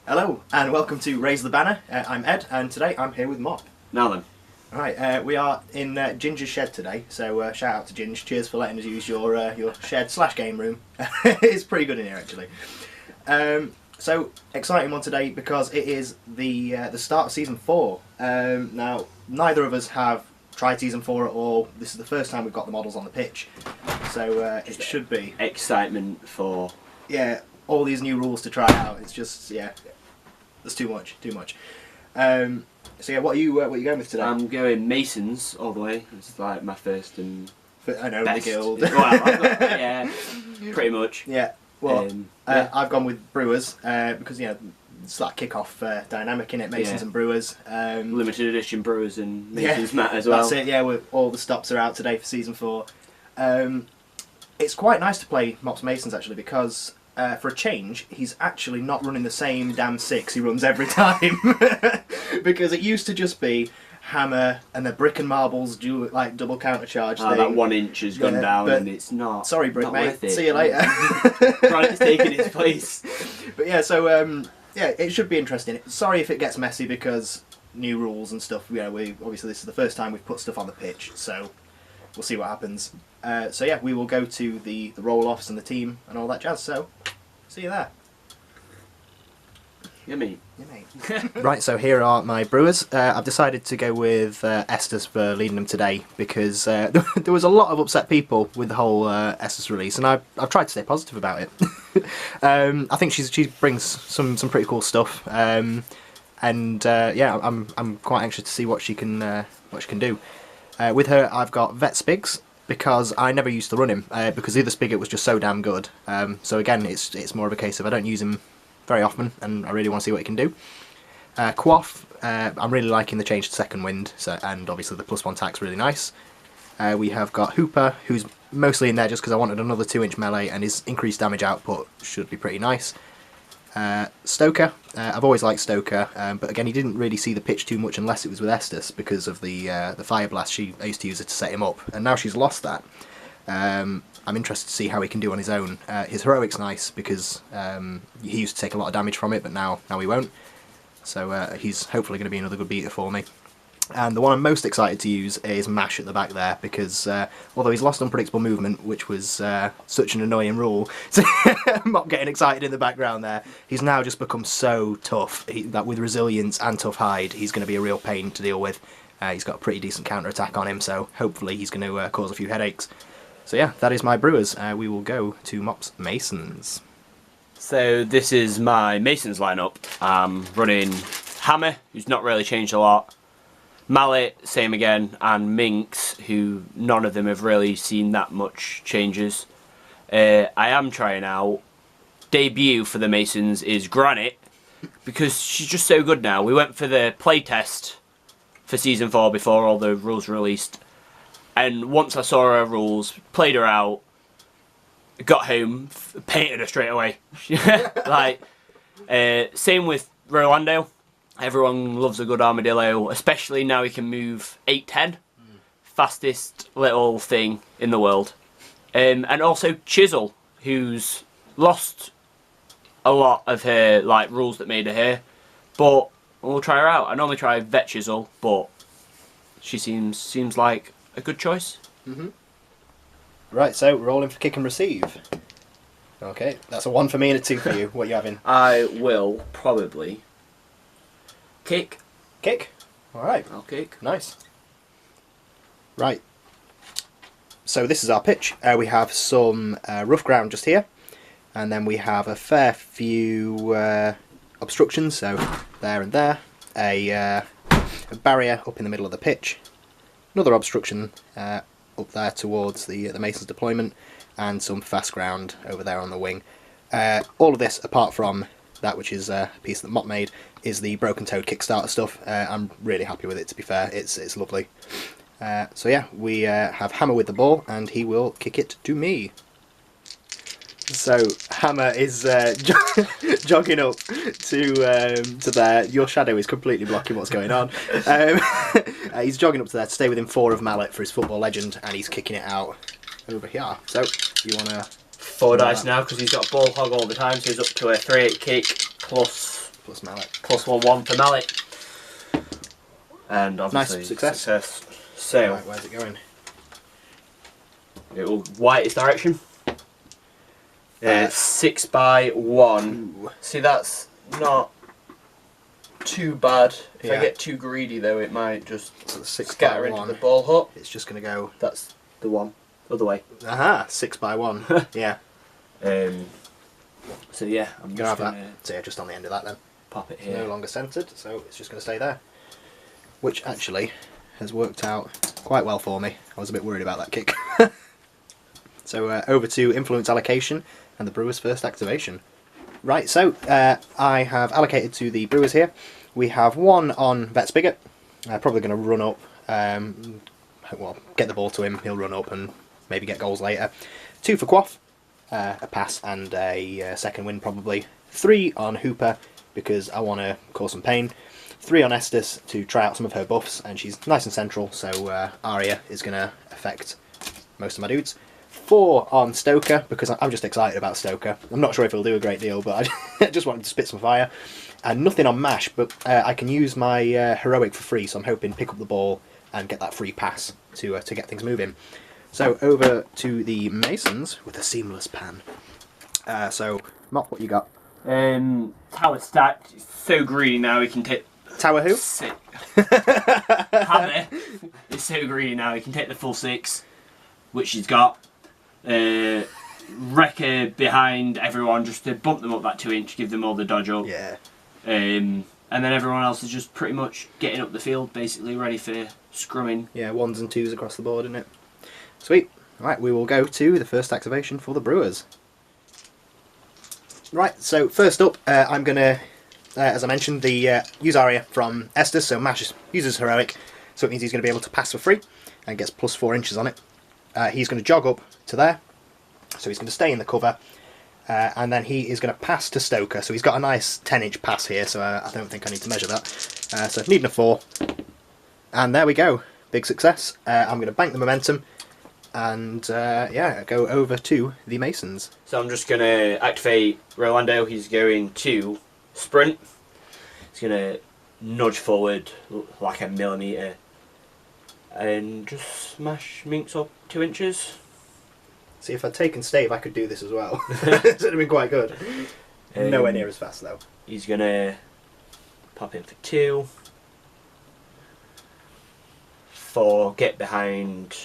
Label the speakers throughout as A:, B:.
A: Hello and welcome to Raise the Banner. I'm Ed and today I'm here with Mop.
B: Now then.
A: Alright, we are in Ginger's shed today, so shout out to Ginger. Cheers for letting us use your shed / game room. It's pretty good in here actually. So exciting one today because it is the start of season 4. Now neither of us have tried season 4 at all. This is the first time we've got the models on the pitch, so it should be
B: excitement for
A: all these new rules to try out. It's just there's too much. So yeah, what are you going with today?
B: I'm going Masons all the way. It's like my first and
A: I know
B: best.
A: the guild.
B: Well, I've got, yeah, pretty much.
A: Yeah. Well, I've gone with Brewers because it's that kick-off dynamic in it. Masons and Brewers.
B: Limited edition Brewers and Masons Matt as well.
A: That's it. Yeah, all the stops are out today for season 4. It's quite nice to play Mops Masons actually because for a change, he's actually not running the same damn 6 he runs every time. Because it used to just be hammer and the brick and marbles do like double counter charge thing.
B: That 1 inch has gone down and it's not.
A: Sorry, brick
B: not
A: mate.
B: Worth it.
A: See you later.
B: Granite's taking its place.
A: But yeah, so it should be interesting. Sorry if it gets messy because new rules and stuff. We obviously this is the first time we've put stuff on the pitch, so we'll see what happens. So yeah, we will go to the roll-offs and the team and all that jazz. So see you there.
B: Yummy.
A: Right, so here are my Brewers. I've decided to go with Esters for leading them today because there was a lot of upset people with the whole Esters release, and I've tried to stay positive about it. I think she brings some pretty cool stuff, and yeah, I'm quite anxious to see what she can do. With her, I've got Vet Spigs because I never used to run him because the other Spigot was just so damn good. So again, it's more of a case of I don't use him very often, and I really want to see what he can do. Quaff, I'm really liking the change to second wind, and obviously the +1 attack's really nice. We have got Hooper, who's mostly in there just because I wanted another 2-inch melee, and his increased damage output should be pretty nice. Stoker, I've always liked Stoker, but again he didn't really see the pitch too much unless it was with Esters because of the Fire Blast. I used to use it to set him up, and now she's lost that. I'm interested to see how he can do on his own. His heroic's nice because he used to take a lot of damage from it, but now he won't. So he's hopefully going to be another good beater for me. And the one I'm most excited to use is Mash at the back there because although he's lost unpredictable movement, which was such an annoying rule, I'm not getting excited in the background there, he's now just become so tough that with resilience and tough hide, he's going to be a real pain to deal with. He's got a pretty decent counter attack on him, so hopefully he's going to cause a few headaches. So yeah, that is my Brewers. We will go to Mops Masons.
B: So this is my Masons lineup. I'm running Hammer, who's not really changed a lot. Mallet, same again, and Minx, who none of them have really seen that much changes. I am trying out. Debut for the Masons is Granite, because she's just so good now. We went for the playtest for season 4 before all the rules were released. And once I saw her rules, played her out, got home, painted her straight away. Same with Rolando. Everyone loves a good armadillo, especially now he can move 8'10". Fastest little thing in the world. And also Chisel, who's lost a lot of her rules that made her here. But we'll try her out. I normally try Vet Chisel, but she seems like a good choice.
A: Right, so rolling for kick and receive. Okay, that's a 1 for me and a 2 for you. What are you having?
B: I will probably kick.
A: Kick? Alright.
B: I'll kick.
A: Nice. Right. So this is our pitch. We have some rough ground just here, and then we have a fair few obstructions, so there and there. A barrier up in the middle of the pitch. Another obstruction up there towards the Masons deployment, and some fast ground over there on the wing. All of this, apart from that which is a piece that Mop made, is the Broken Toad Kickstarter stuff. I'm really happy with it, to be fair. It's lovely. So yeah, we have Hammer with the ball, and he will kick it to me. So Hammer is jogging up to there. Your shadow is completely blocking what's going on. He's jogging up to there to stay within 4 of Mallet for his football legend, and he's kicking it out over here. So you want to
B: 4 dice now because he's got ball hog all the time, so he's up to a 3/8 kick plus
A: plus mallet.
B: Plus 1/1 for mallet. And obviously
A: Nice success.
B: So
A: Right, where's it going?
B: it will white's direction. 6 by 1.
A: Ooh.
B: See, that's not too bad. If I
A: Yeah.
B: get too greedy though, it might just
A: So 6
B: scatter
A: by
B: into
A: 1.
B: the ball hut.
A: It's just going to go.
B: That's the one. Other way.
A: Aha, 6 by 1. Yeah.
B: So yeah, I'm
A: Gonna
B: just
A: have
B: going to
A: that. So yeah, just on the end of that then.
B: pop it
A: It's
B: here.
A: no longer centred, so it's just going to stay there. Which actually has worked out quite well for me. I was a bit worried about that kick. So over to influence allocation and the Brewers' first activation. Right, so I have allocated to the Brewers here. We have 1 on Vet Spigot. Probably going to run up, well, get the ball to him, he'll run up and maybe get goals later. 2 for Quaff, a pass and a second win probably. 3 on Hooper because I want to cause some pain. 3 on Esters to try out some of her buffs, and she's nice and central, so Aria is going to affect most of my dudes. 4 on Stoker, because I'm just excited about Stoker. I'm not sure if he'll do a great deal, but I just want him to spit some fire. And nothing on Mash, but I can use my Heroic for free, so I'm hoping pick up the ball and get that free pass to get things moving. So over to the Masons with a seamless pan. So, Mop, what you got?
B: Tower stacked. He's so greedy now he can take...
A: Tower who?
B: 6. Hammer is so greedy now he can take the full 6, which he's got. Wrecker behind everyone just to bump them up that 2-inch, give them all the dodge up.
A: Yeah.
B: And then everyone else is just pretty much getting up the field, basically ready for scrumming.
A: Yeah, 1s and 2s across the board, isn't it? Sweet. Right, we will go to the first activation for the Brewers. Right, so first up, I'm going to, as I mentioned, the use Aria from Esters, so Mash uses Heroic, so it means he's going to be able to pass for free, and gets plus 4 inches on it. He's going to jog up to there, so he's going to stay in the cover, and then he is going to pass to Stoker, so he's got a nice 10-inch pass here, so I don't think I need to measure that. So needing a 4, and there we go, big success. I'm going to bank the momentum, and yeah, go over to the Masons.
B: So I'm just going to activate Rolando. He's going to sprint. He's going to nudge forward like a millimetre and just smash Minx up 2 inches.
A: See, if I'd taken Stave, I could do this as well. It would have been quite good. Nowhere near as fast, though.
B: He's going to pop in for 2. 4, get behind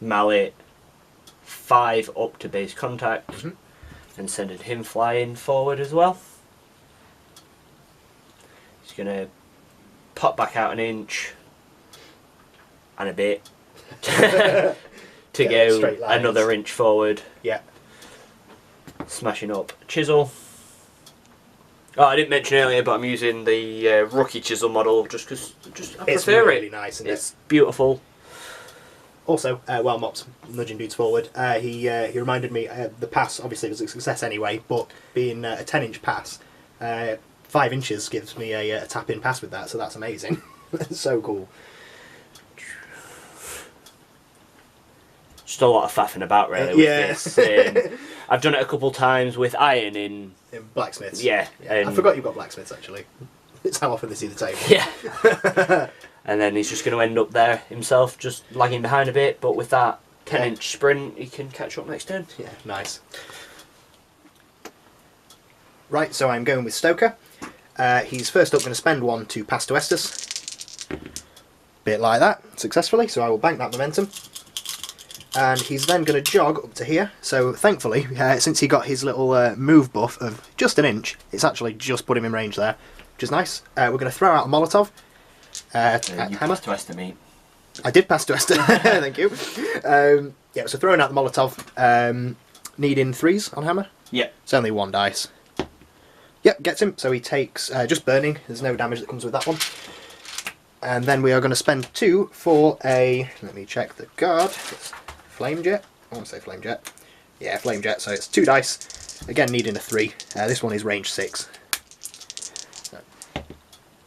B: Mallet. 5 up to base contact. And sending him flying forward as well. He's going to pop back out 1 inch and a bit to go another inch forward.
A: Yeah.
B: Smashing up Chisel. Oh, I didn't mention earlier, but I'm using the rookie Chisel model just because I
A: It's
B: prefer
A: really
B: it.
A: nice, isn't
B: It's beautiful.
A: Also, while Mop's nudging dudes forward, he reminded me, the pass obviously was a success anyway, but being a 10-inch pass, 5 inches gives me a tap-in pass with that, so that's amazing. That's so cool.
B: Just a lot of faffing about really with this. I've done it a couple times with iron in
A: blacksmiths.
B: Yeah.
A: I forgot you've got blacksmiths actually. It's how often they see the table.
B: Yeah. And then he's just going to end up there himself, just lagging behind a bit, but with that 10-inch sprint, he can catch up next turn.
A: Yeah, nice. Right, so I'm going with Stoker. He's first up going to spend 1 to pass to Esters. Bit like that, successfully, so I will bank that momentum. And he's then going to jog up to here. So thankfully, since he got his little move buff of just 1 inch, it's actually just put him in range there, which is nice. We're going to throw out a Molotov.
B: You passed to Esther, mate.
A: I did pass to Esther, thank you. Yeah, so throwing out the Molotov, needing 3s on hammer.
B: Yeah.
A: It's only 1 dice. Yep, gets him, so he takes just burning, there's no damage that comes with that one. And then we are going to spend 2 for a, let me check the card, it's Flame Jet, I want to say Flame Jet. Yeah, Flame Jet, so it's 2 dice, again needing a 3, this one is range 6.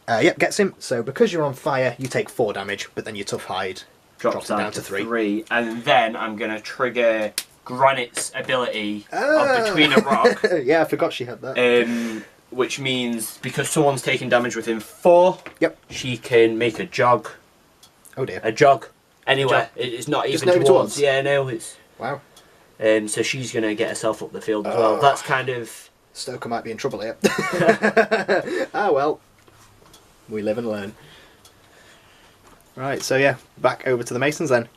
A: Yep, gets him, so because you're on fire you take 4 damage, but then your tough hide drops it down to 3.
B: And then I'm going to trigger Granite's ability of Between a Rock.
A: Yeah, I forgot she had that.
B: which means because someone's taking damage within 4,
A: Yep.
B: she can make a jog.
A: Oh dear.
B: A jog. Anywhere. It's not
A: Just
B: even
A: not
B: towards.
A: towards?
B: Yeah, no, it's...
A: Wow.
B: So she's going to get herself up the field as well. That's kind of...
A: Stoker might be in trouble here. Ah well. We live and learn. Right, so yeah, back over to the Masons then.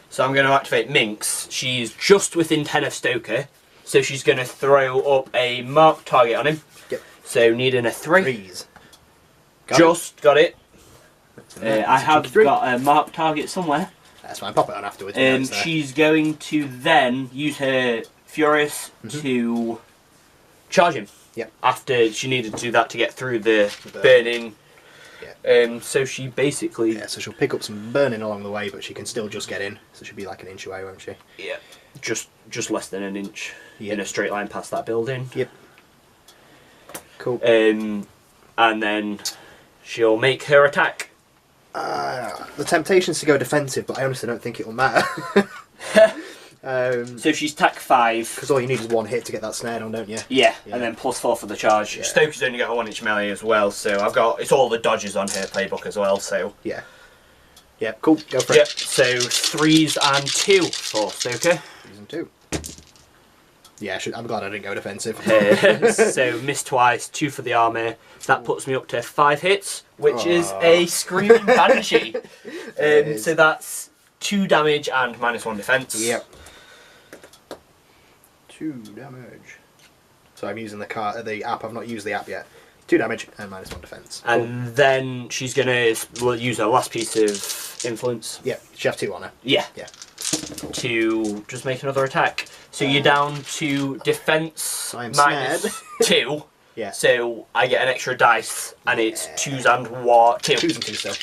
B: So I'm going to activate Minx. She's just within 10 of Stoker. So she's going to throw up a marked target on him.
A: Yep.
B: So needing a 3.
A: Threes.
B: Got it.
A: That's
B: I
A: a
B: have
A: cheeky 3.
B: got a marked target somewhere.
A: That's fine, pop it on afterwards.
B: She's going to then use her Furious to charge him.
A: Yep.
B: After she needed to do that to get through the burning.
A: Yeah.
B: So she basically...
A: Yeah, so she'll pick up some burning along the way, but she can still just get in. So she'll be like an inch away, won't she?
B: Yeah. Just less than an inch
A: Yep.
B: in a straight line past that building.
A: Yep. Cool.
B: And then she'll make her attack.
A: The temptation's to go defensive, but I honestly don't think it'll matter.
B: So she's tack 5.
A: Because all you need is one hit to get that snared on, don't you?
B: Yeah,
A: Yeah.
B: and then +4 for the charge.
A: Yeah.
B: Stoker's only got a 1-inch melee as well, so it's all the dodges on her playbook as well, so...
A: Yeah. Yeah, cool, go for
B: Yep,
A: it.
B: so 3s and 2 for Stoker.
A: 3s and 2. Yeah, I'm glad I didn't go defensive.
B: So miss twice, 2 for the armour. That puts me up to 5 hits, which is a screaming banshee. So that's 2 damage and -1 defence.
A: Yep. 2 damage. So I'm using the app. I've not used the app yet. 2 damage and -1 defence.
B: And then she's going to use her last piece of influence.
A: Yeah, she has 2 on her.
B: Yeah.
A: Yeah.
B: To just make another attack. So you're down to defense
A: I'm
B: -2.
A: Yeah.
B: So I get an extra dice, and it's 2s and 1. 2.
A: 2s and 2 still.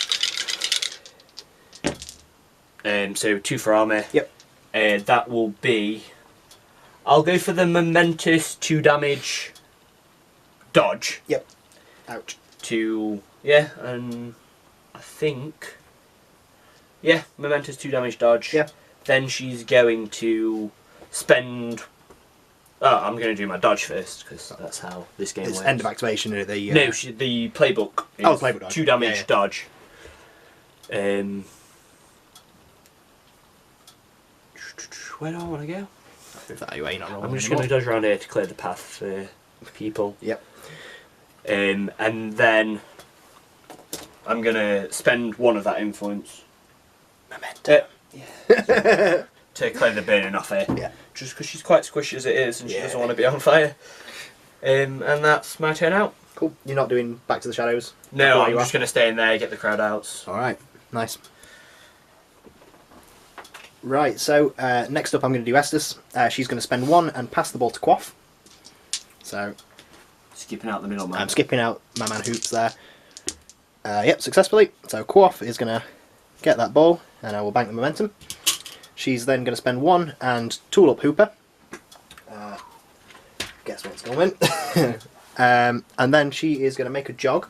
B: So 2 for armour.
A: Yep.
B: That will be... I'll go for the momentous 2 damage dodge.
A: Yep. Ouch.
B: And I think... Yeah, momentous 2 damage dodge.
A: Yeah.
B: Then she's going to spend... Oh, I'm going to do my dodge first, because that's how this game
A: It's
B: works.
A: end of activation. The
B: the playbook is
A: playbook dodge.
B: 2 damage
A: Yeah.
B: dodge. Where do I want to go?
A: Evaluate, not rolling
B: I'm just
A: anymore.
B: going to dodge around here to clear the path for people.
A: Yep.
B: And then I'm going to spend 1 of that influence.
A: Memento.
B: To clear the burning off her.
A: Yeah.
B: Just because she's quite squishy as it is and she
A: Yeah.
B: doesn't want to be on fire. And that's my turn out.
A: Cool. You're not doing Back to the Shadows?
B: No,
A: Where
B: I'm
A: you
B: just going to stay in there, get the crowd outs.
A: Alright, nice. Right, so next up I'm going to do Esters. She's going to spend 1 and pass the ball to Quaff. So
B: Skipping out the middle man.
A: I'm skipping out my man Hoops there. Yep, successfully. So Quaff is going to get that ball and I will bank the momentum. She's then going to spend 1 and tool up Hooper. Guess what's going. And then she is going to make a jog.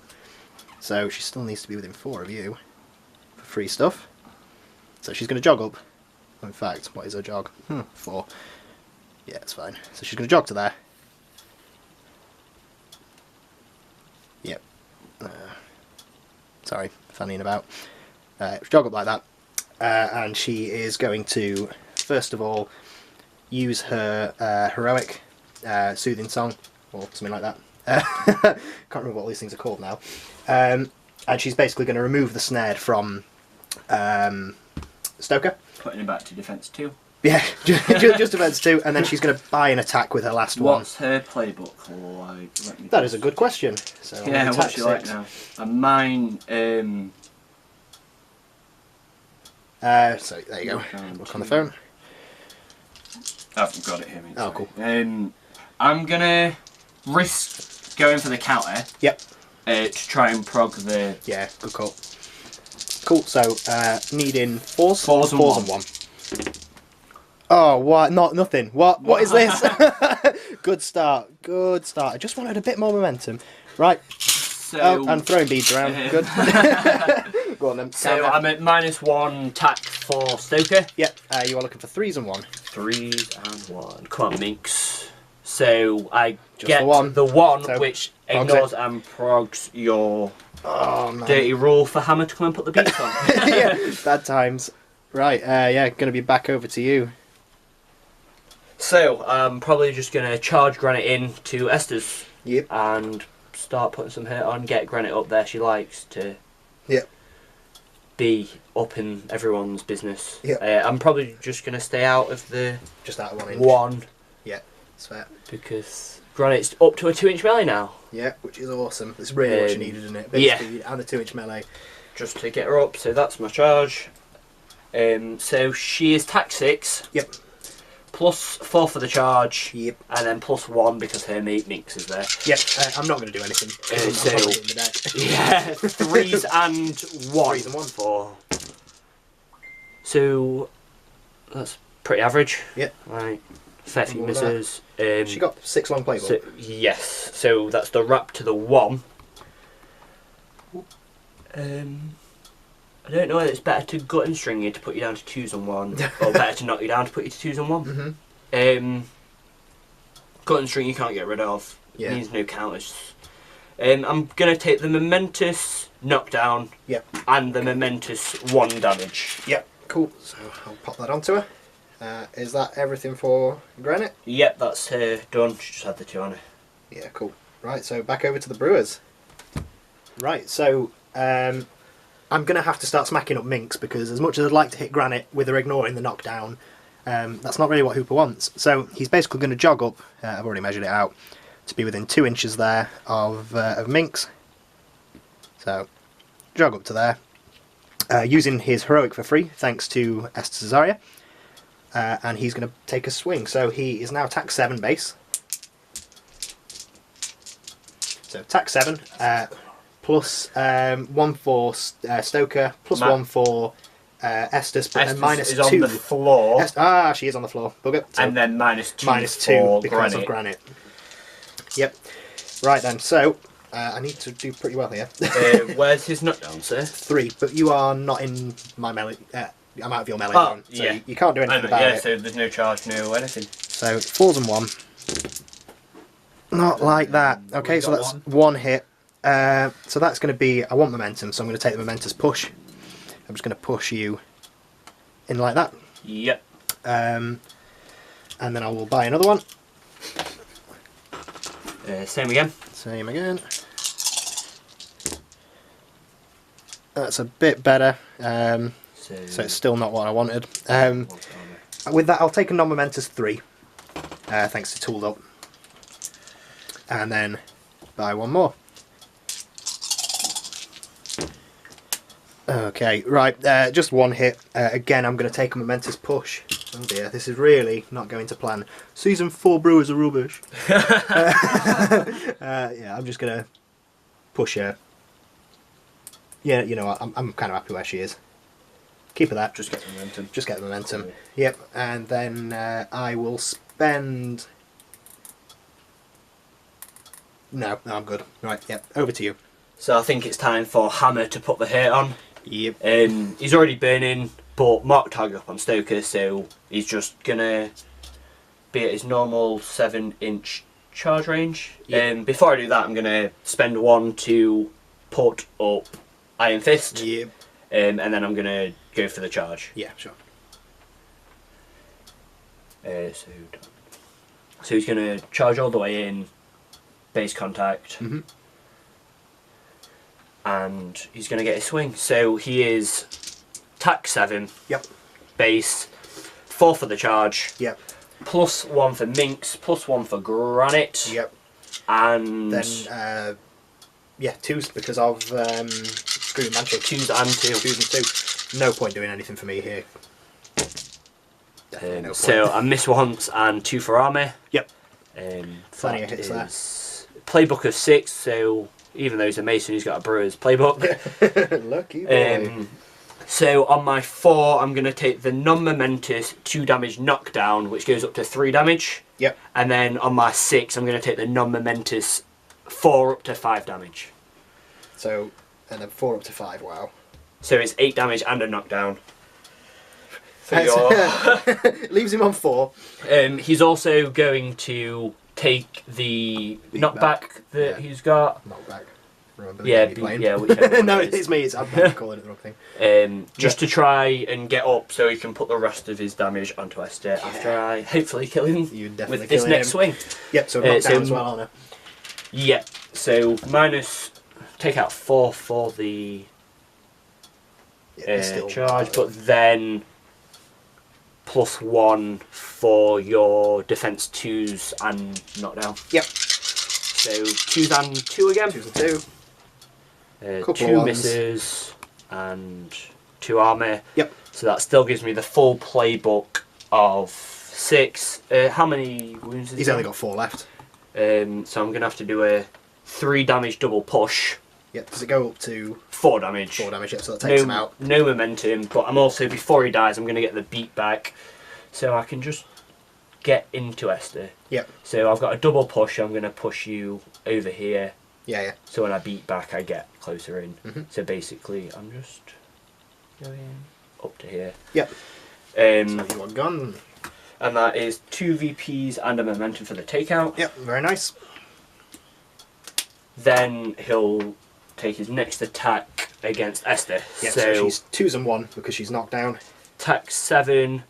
A: So she still needs to be within 4 of you for free stuff. So she's going to jog up. In fact, what is her jog? 4. Yeah, it's fine. So she's going to jog to there. Yep. Sorry, fannying about. Jog up like that. And she is going to, first of all, use her heroic soothing song, or something like that. Can't remember what all these things are called now. And she's basically going to remove the snare from Stoker.
B: Putting it back to defence 2.
A: Yeah, just defense 2, and then she's going to buy an attack with her last one.
B: What's her playbook like?
A: That is a good question. So
B: Yeah,
A: attack
B: what's she like
A: 6.
B: now? And mine,
A: So there you go. Look on the phone.
B: I've got it here. Mate,
A: Oh,
B: sorry.
A: cool.
B: I'm gonna risk going for the counter.
A: Yep.
B: To try and prog the
A: Yeah, good call. Cool. So needing 4s,
B: 4s and
A: 4s and 1. Oh, what? Nothing. What is this? Good start. Good start. I just wanted a bit more momentum. Right.
B: So,
A: Oh, and throwing beads around. Good. Go on then.
B: So I'm at -1 tack for Stoker.
A: Yep. You are looking for 3s and 1.
B: 3s and 1. Come on, Minx. So I
A: Just
B: get
A: the one. So,
B: which ignores and progs your dirty rule for Hammer to come and put the beats on.
A: Yeah, bad times. Right, yeah, going to be back over to you.
B: So I'm probably just going to charge Granite in to Esters.
A: Yep.
B: And start putting some hurt on, get Granite up there. She likes to be up in everyone's business.
A: Yep.
B: I'm probably just going to stay out of the...
A: Just out of 1 inch.
B: One.
A: Yeah, that's fair.
B: Because Granite's up to a 2-inch melee now.
A: Yeah, which is awesome. It's really what you needed, isn't it? Big speed and a 2-inch melee.
B: Just to get her up, so that's my charge. So she is tax 6.
A: Yep.
B: Plus 4 for the charge.
A: Yep.
B: And then plus 1 because her mate Minx is there.
A: Yep. I'm not going to do anything.
B: So yeah, 3s and 1.
A: 3s and 1.
B: 4. So that's pretty average.
A: Yep.
B: Right. Fair few misses.
A: She got 6 long playable.
B: So, yes. So that's the wrap to the 1. I don't know whether it's better to gut and string you to put you down to 2s and 1, or better to knock you down to put you to 2s and 1.
A: Mm-hmm.
B: Gut and string you can't get rid of.
A: Yeah.
B: It needs no counters. I'm going to take the momentous knockdown and the momentous 1 damage.
A: Yep, cool. So I'll pop that onto her. Is that everything for Granite?
B: Yep, that's her done. She just had the 2 on her.
A: Yeah, cool. Right, so back over to the Brewers. Right, so I'm going to have to start smacking up Minx because as much as I'd like to hit Granite with her ignoring the knockdown, that's not really what Hooper wants. So he's basically going to jog up, I've already measured it out, to be within 2 inches there of Minx. So, jog up to there, using his heroic for free, thanks to Esters Cesaria. And he's going to take a swing. So he is now tax 7 base. So tax 7, plus 1 for Stoker, plus 1 for Esters, but then minus
B: is
A: 2.
B: On the floor.
A: She is on the floor. Bugger. So
B: and then minus 2
A: because of Granite. Yep. Right then, so I need to do pretty well here.
B: Where's his knockdown, sir?
A: 3, but you are not in my melee. I'm out of your melee zone, so
B: yeah.
A: you can't do anything about it.
B: Yeah, so there's no charge, no anything.
A: So 4s and 1. Not like that. Okay, so that's 1 hit. So that's going to be, I want momentum, so I'm going to take the momentous push. I'm just going to push you in like that.
B: Yep.
A: And then I will buy another one.
B: Same again.
A: Same again. That's a bit better. So it's still not what I wanted. With that, I'll take a non-momentous 3. Thanks to Tooled Up. And then buy 1 more. Okay, right, just 1 hit. Again, I'm going to take a momentous push. Oh dear, this is really not going to plan. Season 4 Brewers are rubbish. Yeah, I'm just going to push her. Yeah, you know what, I'm kind of happy where she is. Keep her that.
B: Just get the momentum.
A: Just get the momentum. Yep, and then I will spend... No, I'm good. Right, yep, over to you.
B: So I think it's time for Hammer to put the hit on.
A: Yep.
B: He's already burning, but mark target up on Stoker, so he's just gonna be at his normal 7-inch charge range.
A: Yep.
B: Before I do that, I'm gonna spend 1 to put up Iron Fist.
A: Yep.
B: And then I'm gonna go for the charge.
A: Yeah, sure.
B: So he's gonna charge all the way in, base contact.
A: Mm-hmm.
B: And he's going to get his swing. So he is tack 7.
A: Yep.
B: Base. 4 for the charge.
A: Yep.
B: Plus 1 for Minx. Plus 1 for Granite.
A: Yep.
B: And
A: then yeah, 2s because of Screaming Mantle.
B: 2s and 2.
A: 2s and 2. No point doing anything for me here. No
B: so I miss once and 2 for armor.
A: Yep. Plenty of hits there.
B: Playbook of 6. So even though he's a Mason, he's got a Brewers playbook.
A: Lucky boy.
B: So on my 4, I'm going to take the non-momentous 2 damage knockdown, which goes up to 3 damage.
A: Yep.
B: And then on my 6, I'm going to take the non-momentous 4 up to 5 damage.
A: So, and then 4 up to 5, wow.
B: So it's 8 damage and a knockdown.
A: Leaves him on 4.
B: He's also going to take the
A: Beat
B: knockback
A: back.
B: that he's got.
A: Knockback. Remember,
B: Yeah,
A: yeah,
B: whichever one
A: no,
B: it is.
A: it's me. I'm calling it the wrong thing.
B: Just to try and get up so he can put the rest of his damage onto Esther after I hopefully kill him
A: You definitely
B: with this
A: killing
B: next
A: him.
B: swing.
A: Yep. So knocked down as well, aren't I?
B: Yep. So minus, take out 4 for the
A: Still
B: charge, but then +1 for your defense 2s and knockdown.
A: Yep.
B: So 2s and 2 again.
A: 2s and 2. Couple
B: 2
A: of
B: misses and 2 armor.
A: Yep.
B: So that still gives me the full playbook of 6. How many wounds is
A: He's
B: he
A: only
B: on?
A: got 4 left.
B: So I'm going to have to do a 3 damage double push.
A: Yep. Does it go up to
B: 4 damage.
A: 4 damage? Yep. So that takes him out.
B: No momentum, but I'm also, before he dies, I'm going to get the beat back. So I can just get into Esther.
A: Yep.
B: So I've got a double push. I'm going to push you over here.
A: Yeah.
B: So when I beat back, I get closer in.
A: Mhm.
B: So basically, I'm just going up to here.
A: Yep.
B: So
A: you want gun?
B: and that is 2 VPs and a momentum for the takeout.
A: Yep. Very nice.
B: Then he'll take his next attack against Esther.
A: Yep. So she's 2s and 1 because she's knocked down.
B: Attack 7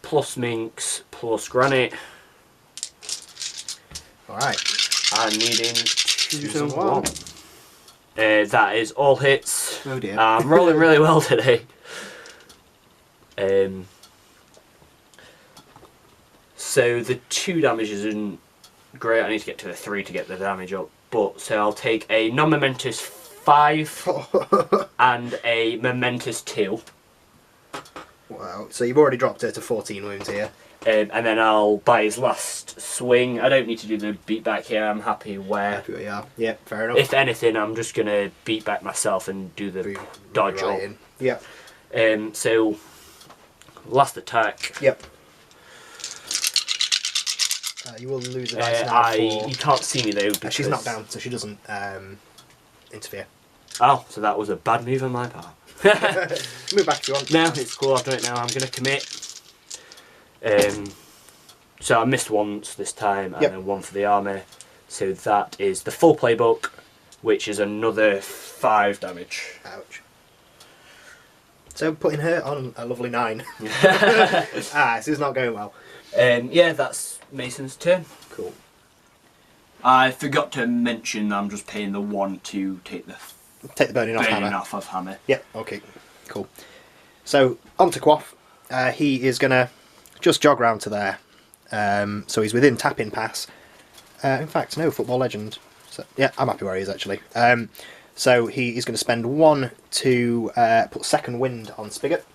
B: plus minx plus granite.
A: All right.
B: And needing 2s and
A: 1.
B: 1. That is all hits.
A: Oh dear.
B: I'm rolling really well today. So the 2 damage isn't great. I need to get to the 3 to get the damage up. But so I'll take a non-momentous 5 and a momentous 2.
A: Wow. So you've already dropped her to 14 wounds here.
B: And then I'll buy his last swing. I don't need to do the beat back here. I'm happy where.
A: Happy we are. Yep. Fair enough.
B: If anything, I'm just gonna beat back myself and do the dodge up.
A: Yep.
B: So last attack.
A: Yep. You will lose a dice now
B: You can't see me though. Because
A: she's knocked down, so she doesn't interfere.
B: Oh, so that was a bad move on my part.
A: Move back if you want.
B: No, it's cool. I've done it now. I'm gonna commit. So I missed once this time, and then 1 for the armor. So that is the full playbook, which is another 5 damage.
A: Ouch. So putting her on a lovely 9. This is not going well.
B: Yeah, that's Mason's turn.
A: Cool.
B: I forgot to mention that I'm just paying the 1 to take the
A: burning off hammer.
B: off of hammer.
A: Yep. Okay. Cool. So on to Quaff. He is gonna just jog round to there. So he's within tap-in pass. In fact, no, Football Legend. So, yeah, I'm happy where he is actually. So he is going to spend 1 to put second wind on Spigot.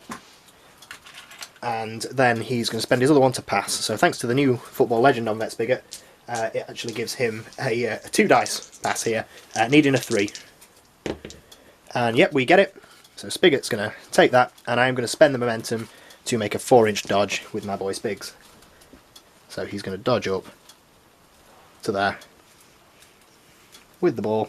A: And then he's going to spend his other 1 to pass. So thanks to the new Football Legend on Vet Spigot, it actually gives him a 2 dice pass here, needing a 3. And yep, we get it. So Spigot's going to take that, and I'm going to spend the momentum to make a 4-inch dodge with my boy Spigs. So he's going to dodge up to there with the ball.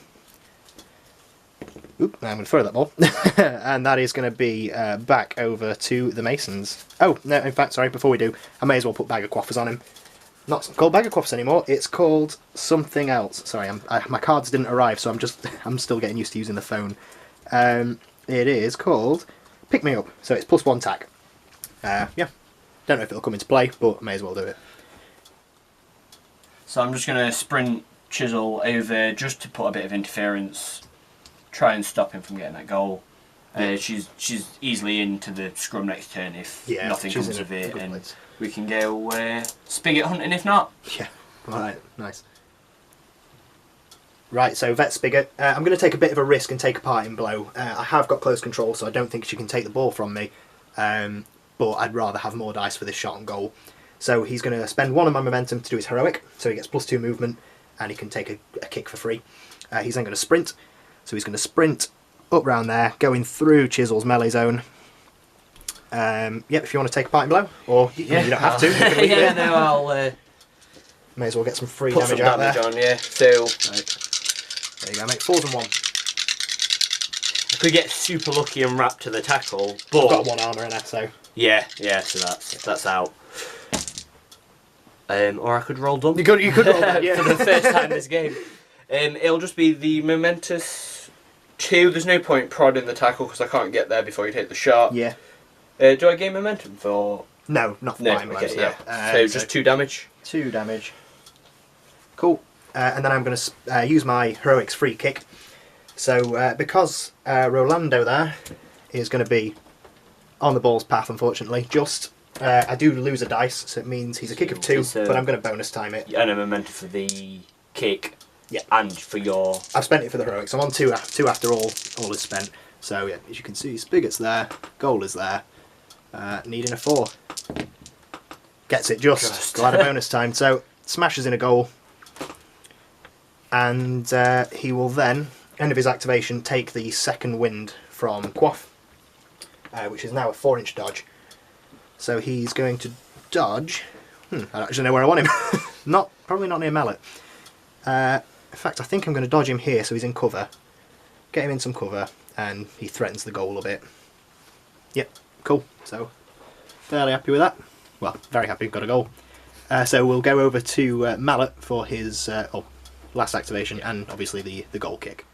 A: Oop, now I'm going to throw that ball. And that is going to be back over to the Masons. Oh, no, in fact, sorry, before we do, I may as well put Bag of Quaffers on him. Not called Bag of Quaffers anymore, it's called something else. Sorry, my cards didn't arrive, so I'm still getting used to using the phone. It is called Pick Me Up, so it's +1 tack. Yeah, don't know if it'll come into play, but may as well do it.
B: So I'm just going to sprint Chisel over just to put a bit of interference, try and stop him from getting that goal. She's easily into the scrum next turn if nothing comes of it, and we can go Spigot hunting if not.
A: Yeah, alright, nice. Right, so Vet Spigot. I'm going to take a bit of a risk and take a parting blow. I have got close control, so I don't think she can take the ball from me. But I'd rather have more dice for this shot on goal. So he's going to spend 1 of my momentum to do his heroic, so he gets +2 movement, and he can take a kick for free. He's then going to sprint, so he's going to sprint up round there, going through Chisel's melee zone. Yep, if you want to take a parting blow, or you don't have to. You can leave it.
B: No, I'll
A: may as well get some free
B: put
A: damage
B: some
A: out
B: damage
A: there.
B: on, yeah. So
A: Right. There you go, mate. 4s and 1.
B: I could get super lucky and wrap to the tackle,
A: I've
B: but
A: got 1 armour in there, so
B: yeah, so that's out. Or I could roll dump.
A: You could roll that, yeah.
B: For the first time this game. It'll just be the momentous 2. There's no point prodding the tackle because I can't get there before you hit the shot.
A: Yeah.
B: Do I gain momentum for?
A: No, not for flying blows.
B: Okay,
A: No.
B: yeah. So just 2 damage.
A: 2 damage. Cool. And then I'm going to use my heroics free kick. So because Rolando there is going to be on the ball's path, unfortunately, I do lose a dice, so it means he's a kick of 2, but I'm going to bonus time it.
B: And a momentum for the kick.
A: Yeah.
B: And for your...
A: I've spent it for the heroics. I'm on 2 after all is spent. So yeah, as you can see, Spigot's there, goal is there, needing a 4. Gets it just. Glad a bonus time. So smashes in a goal, and he will then, end of his activation, take the second wind from Quaff, which is now a 4-inch dodge. So he's going to dodge. I don't actually know where I want him. Probably not near Mallet. In fact, I think I'm going to dodge him here, so he's in cover. Get him in some cover, and he threatens the goal a bit. Yep, cool. So fairly happy with that. Well, very happy. Got a goal. So we'll go over to Mallet for his last activation, and obviously the goal kick.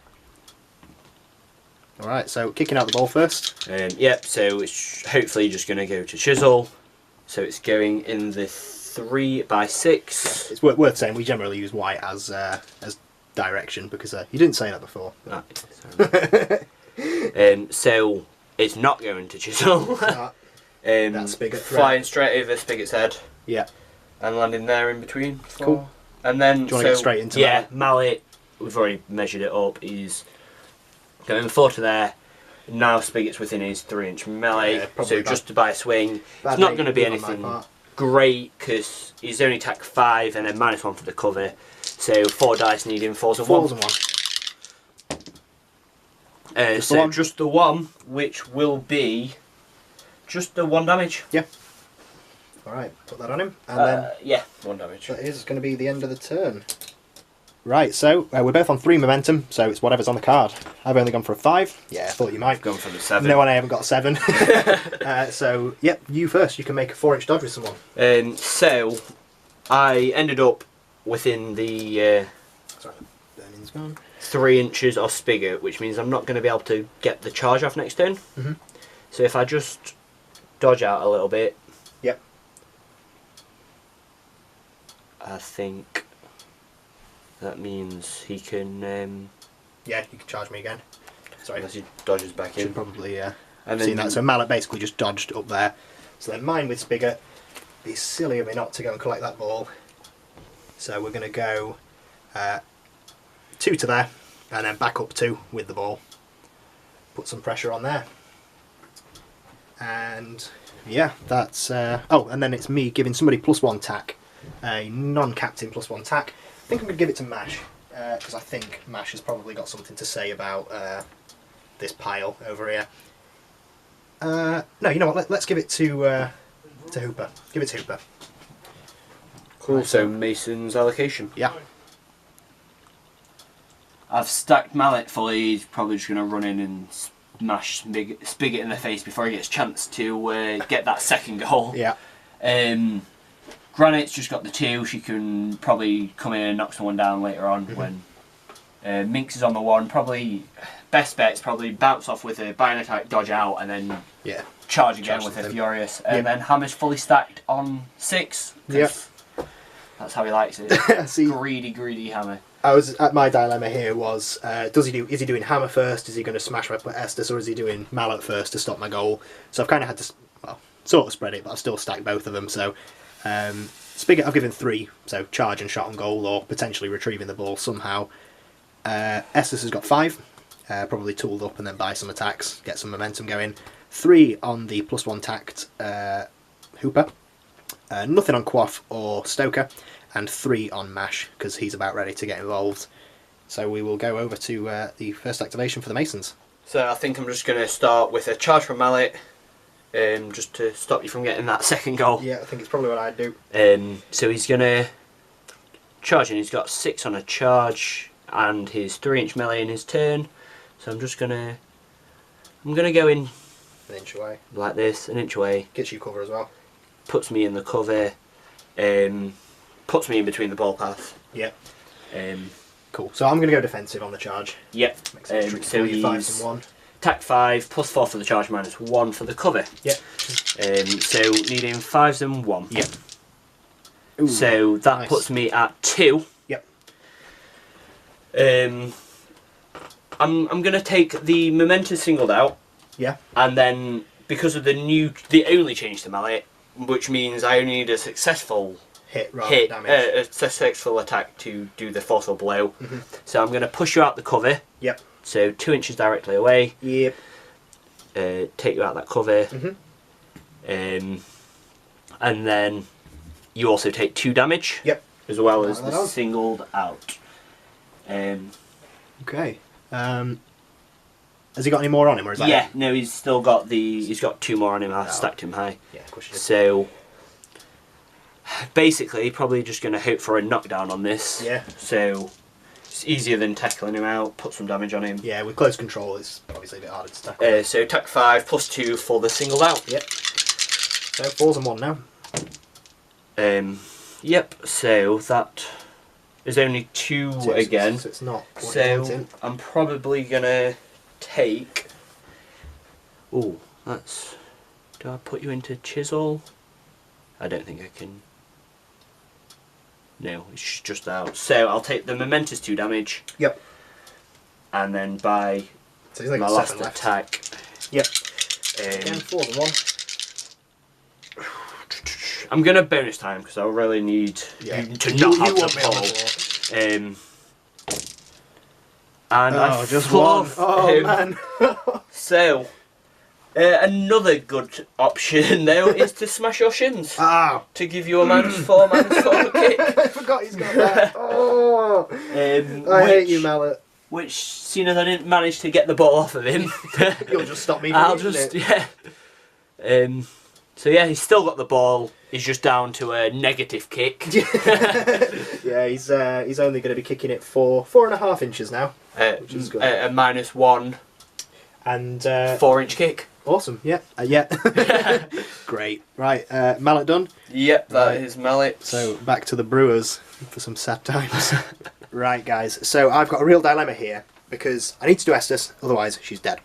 A: Alright, so kicking out the ball first.
B: Yep, so it's hopefully just going to go to Chisel. So it's going in the 3x6.
A: It's worth saying we generally use white as direction, because you didn't say that before.
B: So it's not going to Chisel.
A: That Spigot
B: flying straight over Spigot's head.
A: Yeah.
B: And landing there in between.
A: Cool.
B: And then...
A: Do you want to get straight into
B: Mallet, we've already measured it up, he's going 4 to there. Now Spigot's within his 3-inch melee, so just to buy a swing. It's not going to be anything great, because he's only attack 5 and then -1 for the cover. So 4 dice needing 4s and 1. So just the 1, which will be just the 1 damage.
A: Yeah. Alright, put that on him. And then
B: yeah, 1 damage.
A: That is going to be the end of the turn. Right, so we're both on 3 momentum, so it's whatever's on the card. I've only gone for a 5. Yeah, I thought you might.
B: Gone for the 7.
A: No, I haven't got a 7. So, yep, you first. You can make a 4-inch dodge with someone.
B: So, I ended up within the
A: Sorry, burning's gone.
B: 3 inches of Spigot, which means I'm not going to be able to get the charge off next turn. So if I just dodge out a little bit,
A: yep,
B: I think that means he can...
A: yeah, you can charge me again. Sorry.
B: Unless he dodges back in.
A: Should probably
B: and then
A: seen that. So Mallet basically just dodged up there. So then mine with Spigot. Be silly of me not to go and collect that ball. So we're going to go 2 to there, and then back up 2 with the ball. Put some pressure on there. And yeah, that's... oh, and then it's me giving somebody +1 tack. A non-captain +1 tack. I think I'm going to give it to Mash, because I think Mash has probably got something to say about this pile over here. No, you know what, let's give it to Hooper. Give it to Hooper.
B: Cool,
A: Right,
B: so Mason's allocation.
A: Yeah.
B: I've stacked Mallet fully, he's probably just going to run in and smash Spigot in the face before he gets a chance to get that second goal.
A: Yeah.
B: Granite's just got the 2, she can probably come in and knock someone down later on when Minx is on the 1. Probably, best bet's probably bounce off with a buy an attack, dodge out, and then charge again with a Furious. And then Hammer's fully stacked on 6.
A: Yep.
B: That's how he likes it.
A: See,
B: greedy Hammer.
A: I was at my dilemma here was is he doing Hammer first? Is he going to smash my Esters, or is he doing Mallet first to stop my goal? So I've kind of had to sort of spread it, but I've still stacked both of them. So Spigot I've given 3, so charge and shot on goal, or potentially retrieving the ball somehow. Esters has got 5, probably tooled up and then buy some attacks, get some momentum going. 3 on the +1 tacked Hooper. Nothing on Quaff or Stoker, and 3 on Mash, because he's about ready to get involved. So we will go over to the first activation for the Masons.
B: So I think I'm just going to start with a charge from Mallet, just to stop you from getting that second goal.
A: Yeah, I think it's probably what I'd do.
B: So he's going to charge in, he's got 6 on a charge, and his 3-inch melee in his turn. So I'm just going to... I'm going to go in...
A: An inch away.
B: Like this, an inch away.
A: Gets you cover as well.
B: Puts me in the cover. puts me in between the ball path.
A: Yep.
B: Um,
A: Cool. So I'm going to go defensive on the charge.
B: Yep.
A: Makes it tricky
B: So
A: for you,
B: he's
A: 5 and 1.
B: attack 5, +4 for the charge, -1 for the cover.
A: Yep.
B: So needing 5s and 1.
A: Yep. Ooh,
B: so that
A: nice.
B: puts me at 2.
A: Yep.
B: I'm going to take the momentous singled out.
A: Yeah.
B: And then because of the only change to mallet, which means I only need a successful
A: hit, damage.
B: a successful attack to do the forceful blow.
A: Mm-hmm.
B: So I'm going to push you out the cover.
A: Yep.
B: So 2 inches directly away.
A: Yep.
B: Take you out that cover.
A: Mm-hmm.
B: And then you also take 2 damage.
A: Yep.
B: As well as the singled out.
A: Okay. Has he got any more on him, or is that
B: yeah,
A: it?
B: no, he's got 2 more on him. I stacked him high.
A: Yeah, of course you did.
B: So basically, probably just going to hope for a knockdown on this.
A: Yeah.
B: So it's easier than tackling him out. Put some damage on him.
A: Yeah, with close control, it's obviously a bit harder to tackle.
B: So attack 5 +2 for the singled out.
A: Yep. So 4s and 1 now.
B: Yep. So that is only 2 again.
A: So it's not. What you
B: So
A: wanted.
B: I'm probably gonna take. Oh, that's. Do I put you into chisel? I don't think I can. No, it's just out. So I'll take the momentous 2 damage.
A: Yep.
B: And then by
A: So he's like
B: my
A: got
B: last
A: 7 left.
B: attack.
A: Yep. Again, 4s and 1.
B: I'm gonna bonus time because I really need you to not have the ball. And I
A: just
B: fluff
A: one. Oh
B: him.
A: man.
B: So another good option though is to smash your shins.
A: Ah.
B: To give you a -4 kick.
A: I forgot he's got that. Oh. I hate you, Mallet.
B: Which, seeing as I didn't manage to get the ball off of him,
A: You'll just stop me from
B: I'll
A: using
B: just
A: it.
B: So yeah, he's still got the ball. He's just down to a negative kick.
A: Yeah, he's only going to be kicking it 4.5 inches now, which is good.
B: A -1
A: and
B: 4-inch kick.
A: Awesome. Yeah. Yeah. Great. Right. Mallet done.
B: Yep, that is mallet.
A: So back to the Brewers for some sad times. Right, guys. So I've got a real dilemma here because I need to do Esters, otherwise she's dead.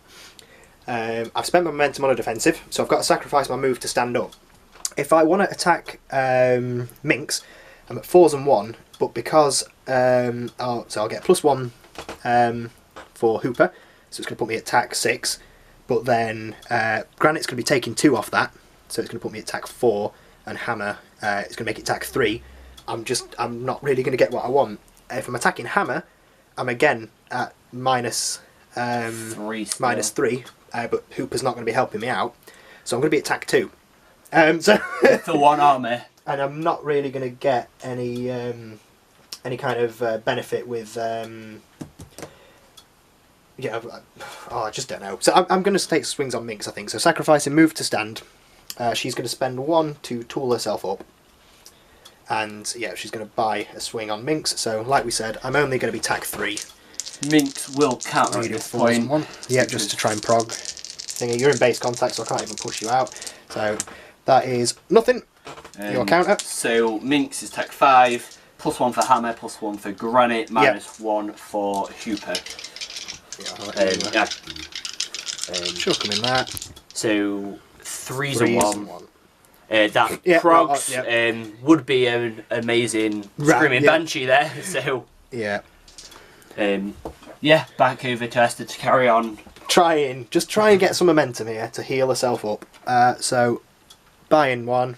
A: I've spent my momentum on a defensive, so I've got to sacrifice my move to stand up. If I want to attack Minx, I'm at 4s and 1, but because I'll get +1 for Hooper, so it's going to put me at attack 6. But then Granite's going to be taking 2 off that, so it's going to put me at attack 4, and Hammer it's going to make it attack 3. I'm not really going to get what I want. If I'm attacking Hammer, I'm again at -3, but Hooper's not going to be helping me out, so I'm going to be at attack 2. So
B: For 1 army.
A: And I'm not really going to get any kind of benefit with. I just don't know. So I'm going to take swings on Minx, I think. So sacrificing move to stand. She's going to spend 1 to tool herself up. And yeah, she's going to buy a swing on Minx. So like we said, I'm only going to be attack 3.
B: Minx will counter at this point.
A: Yeah, just to try and prog. Thingy, you're in base contact, so I can't even push you out. So that is nothing. Your counter.
B: So Minx is attack 5, +1 for Hammer, +1 for Granite, -1 for Hooper.
A: Yeah. Chuck them in that.
B: So 3s and 1. That progs would be an amazing Screaming Banshee there. So
A: yeah.
B: Yeah, back over to Esther to carry on.
A: Just try and get some momentum here to heal herself up. So buying 1.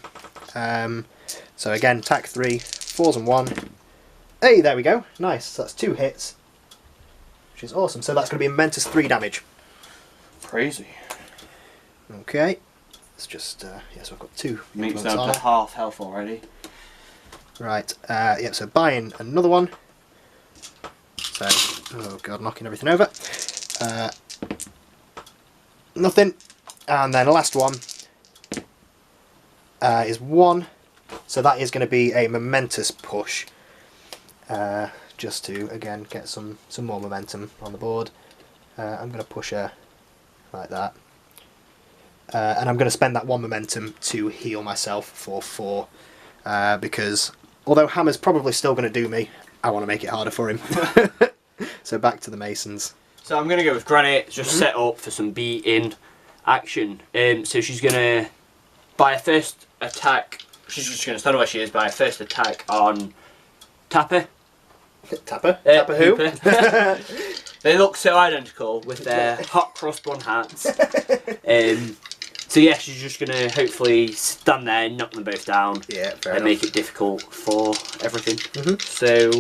A: So again, attack 3, 4s and 1. Hey, there we go. Nice. So that's 2 hits, which is awesome. So that's going to be a momentous 3 damage.
B: Crazy.
A: Okay. It's just so I've got 2.
B: Minx down to half health already.
A: Right. Yeah. So buying another 1. So oh god, knocking everything over. Nothing. And then the last one is 1. So that is going to be a momentous push. Just to again get some more momentum on the board. I'm going to push her like that. And I'm going to spend that 1 momentum to heal myself for 4. Because Although Hammer's probably still going to do me, I want to make it harder for him. So back to the Masons.
B: So I'm going to go with Granite, just set up for some beating action. So she's going to, by a first attack, she's just going to stand where she is, by a first attack on Tapper.
A: Tapper? Tapper who?
B: They look so identical with their hot cross bun hats. So yeah, she's just going to hopefully stand there and knock them both down.
A: Yeah, fair
B: and
A: enough.
B: make it difficult for everything. So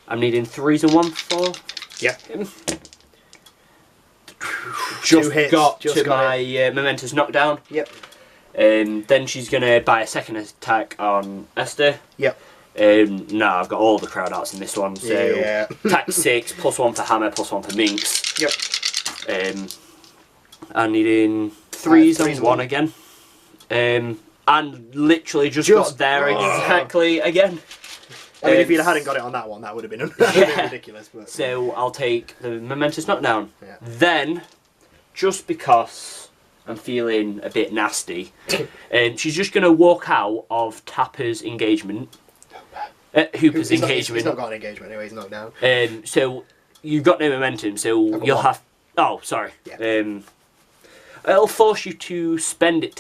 B: I'm needing 3s and 1 for him. Just
A: hits,
B: got
A: just
B: to
A: got
B: my momentous knockdown.
A: Yep.
B: Then she's going to buy a second attack on Esther.
A: Yep.
B: No, I've got all the crowd outs in this one. So attack 6, +1 for Hammer, +1 for Minx.
A: Yep.
B: I'm needing 3s and 1 again. And literally just got there exactly again.
A: I mean, if you hadn't got it on that one, that would have been ridiculous. But
B: so I'll take the momentous knockdown.
A: Yeah.
B: Then, just because I'm feeling a bit nasty, she's just going to walk out of Tapper's engagement. Hooper's engagement.
A: He's not got an engagement anyway, he's knocked down.
B: So you've got no momentum, so you'll have... Oh, sorry.
A: Yeah.
B: It'll force you to spend it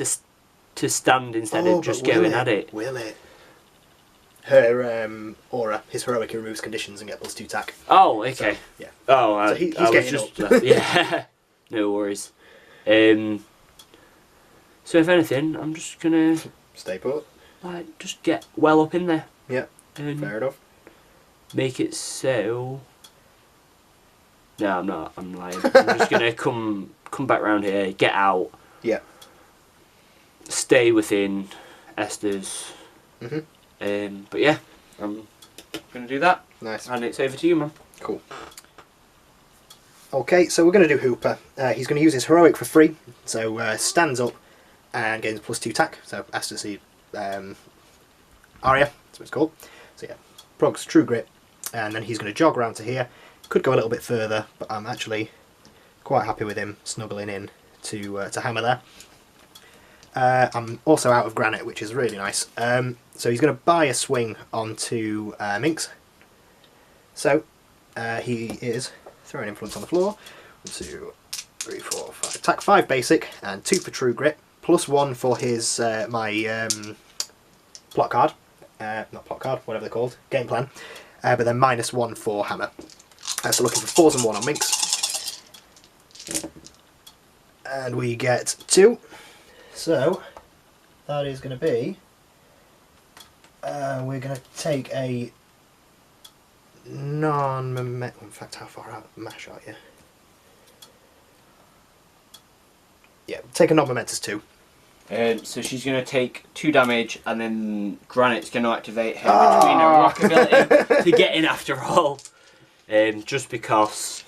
B: to stand instead of just going at it.
A: Will it? Her aura, his heroic removes conditions and get +2 attack.
B: Oh, okay.
A: So, yeah.
B: Oh,
A: so he's getting
B: up. Yeah. No worries. So if anything, I'm just gonna
A: stay put.
B: Like just get well up in there.
A: Yeah. Fair enough.
B: Make it so. No, I'm not. I'm lying. I'm just gonna come back round here, get out.
A: Yeah.
B: Stay within Esters. But yeah, I'm gonna do that.
A: Nice.
B: And it's over to you, man.
A: Cool. Okay, so we're going to do Hooper. He's going to use his heroic for free, so stands up and gains +2 attack. So Esters Aria, that's what it's called. So yeah, procs True Grit, and then he's going to jog around to here. Could go a little bit further, but I'm actually quite happy with him snuggling in to Hammer there. I'm also out of Granite, which is really nice. So he's going to buy a swing onto Minx. So he is throwing influence on the floor. 1, 2, 3, 4, 5. Attack 5 basic and 2 for True Grit. +1 for his my plot card. Not plot card, whatever they're called. Game plan. But then -1 for Hammer. So looking for 4s and 1 on Minx. And we get 2. So that is going to be... we're going to take a non-momentum... In fact, how far out of mash are you? Yeah, take a non-momentous 2.
B: So she's going to take 2 damage, and then Granite's going to activate her between her rock ability to get in after all. Just because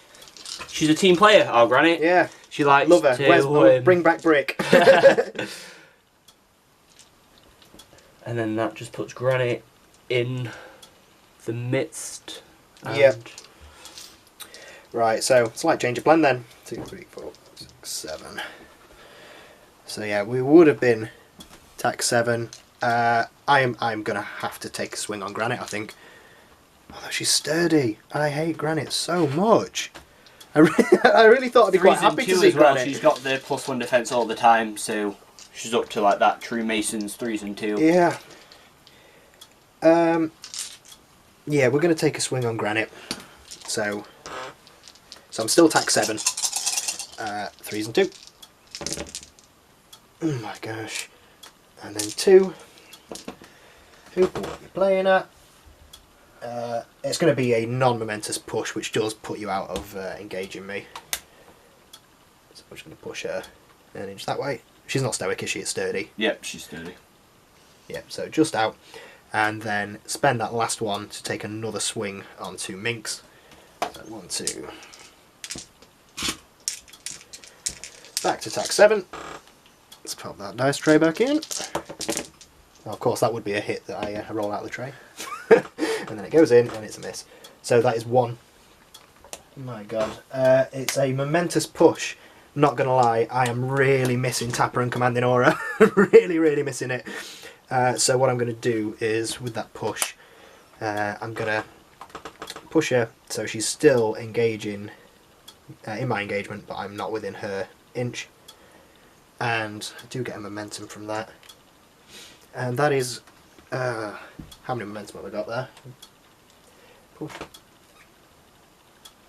B: she's a team player, our Granite.
A: Yeah.
B: She likes
A: love her.
B: to...
A: bring back Brick.
B: And then that just puts Granite in the midst.
A: Yeah. Right, so slight change of plan then. 2, 3, 4, 6, 7. So yeah, we would have been attack 7. I'm gonna have to take a swing on Granite, I think. Although she's sturdy. I hate Granite so much. I really thought I'd be quite happy to see
B: as well.
A: Granite.
B: She's got the +1 defense all the time, so she's up to like that true Mason's 3s and 2.
A: Yeah. Yeah, we're going to take a swing on Granite. So I'm still attack 7. 3s and 2. Oh my gosh. And then 2. Hooper, what are you playing at? It's going to be a non-momentous push, which does put you out of engaging me. So I'm just going to push her an inch that way. She's not stoic, is she? It's sturdy.
B: Yep, she's sturdy.
A: Yep, so just out. And then spend that last one to take another swing onto Minx. So 1, 2. Back to attack 7. Let's pop that dice tray back in. Well, of course, that would be a hit that I roll out of the tray. And then it goes in and it's a miss. So that is 1. My god. It's a momentous push. Not going to lie, I am really missing Tapper and Commanding Aura. Really, really missing it. So what I'm going to do is, with that push, I'm going to push her so she's still engaging in my engagement, but I'm not within her inch. And I do get a momentum from that. And that is... how many momentum have I got there? Push.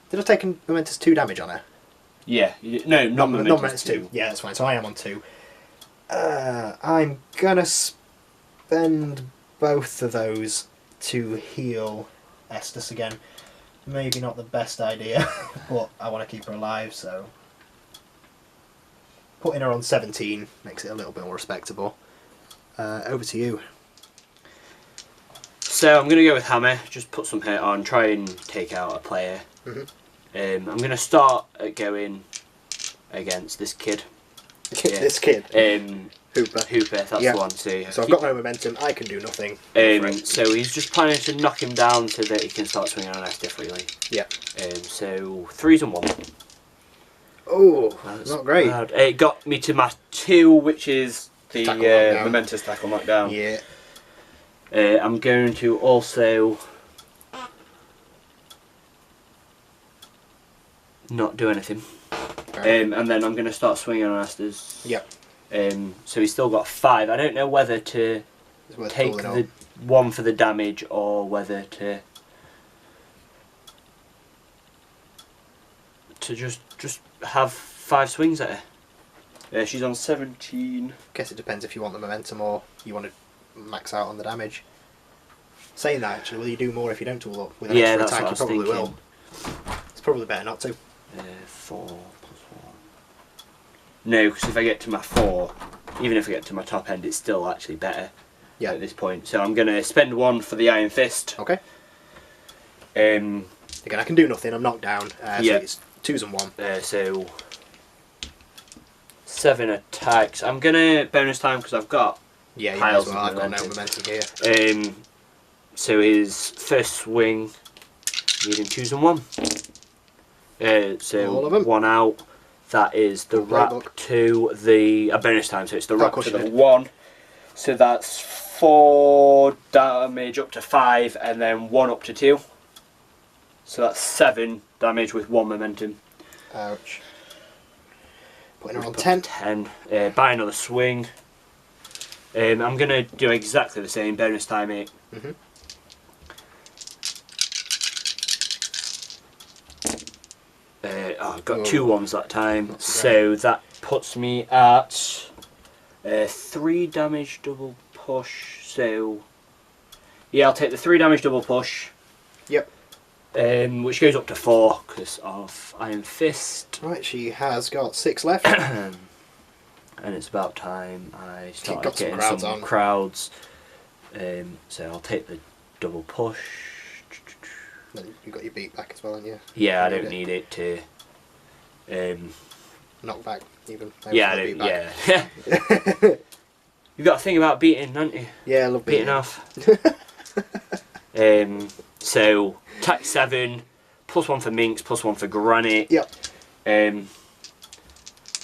A: Did I take a momentous 2 damage on her?
B: Yeah. No, not
A: momentous 2. Yeah, that's fine. So I am on 2. I'm going to spend both of those to heal Esters again. Maybe not the best idea, but I want to keep her alive, so... Putting her on 17 makes it a little bit more respectable. Over to you.
B: So I'm going to go with Hammer, just put some hit on, try and take out a player.
A: Mm-hmm.
B: I'm going to start at going against this kid.
A: This kid? Hooper,
B: that's the one.
A: So I've got no momentum, I can do nothing.
B: So he's just planning to knock him down so that he can start swinging on Esther freely.
A: Yeah.
B: So 3s and 1.
A: Oh, not great.
B: It got me to my 2, which is the momentous tackle knockdown.
A: Yeah.
B: I'm going to also not do anything. And then I'm going to start swinging on Esters.
A: Yep.
B: So he's still got 5. I don't know whether to take the 1 for the damage or whether to just have 5 swings at her. She's on 17.
A: Guess it depends if you want the momentum or you want to max out on the damage. Saying that, actually, will you do more if you don't tool up? With an extra attack, you probably will. It's probably better not to.
B: 4 plus 1. No, because if I get to my 4, even if I get to my top end, it's still actually better at this point. So I'm going to spend 1 for the Iron Fist.
A: Okay. Again, I can do nothing. I'm knocked down. So it's 2s and 1.
B: So 7 attacks. I'm going to bonus time because I've got piles of
A: I've got no momentum here.
B: So his first swing, needing 2s and 1. So
A: all of them.
B: 1 out. That is the wrap to the bonus time. So it's the wrap to the 1. So that's 4 damage up to 5, and then 1 up to 2. So that's 7 damage with 1 momentum.
A: Ouch. Putting her on 10.
B: 10. Buy another swing. I'm going to do exactly the same. Bonus time 8.
A: Mm-hmm.
B: I've got 2 1s that time. So that puts me at 3 damage double push. So yeah, I'll take the 3 damage double push.
A: Yep.
B: Which goes up to 4 because of Iron Fist.
A: Right, she has got 6 left.
B: And it's about time I start getting some crowds. So I'll take the double push.
A: Then you got your beat back as well, haven't you?
B: Yeah, I don't need it to.
A: Knock back even.
B: Yeah, I don't. Yeah. You've got a thing about beating, haven't you?
A: Yeah, I love beating
B: off. So attack 7, +1 for Minx, +1 for Granite.
A: Yep.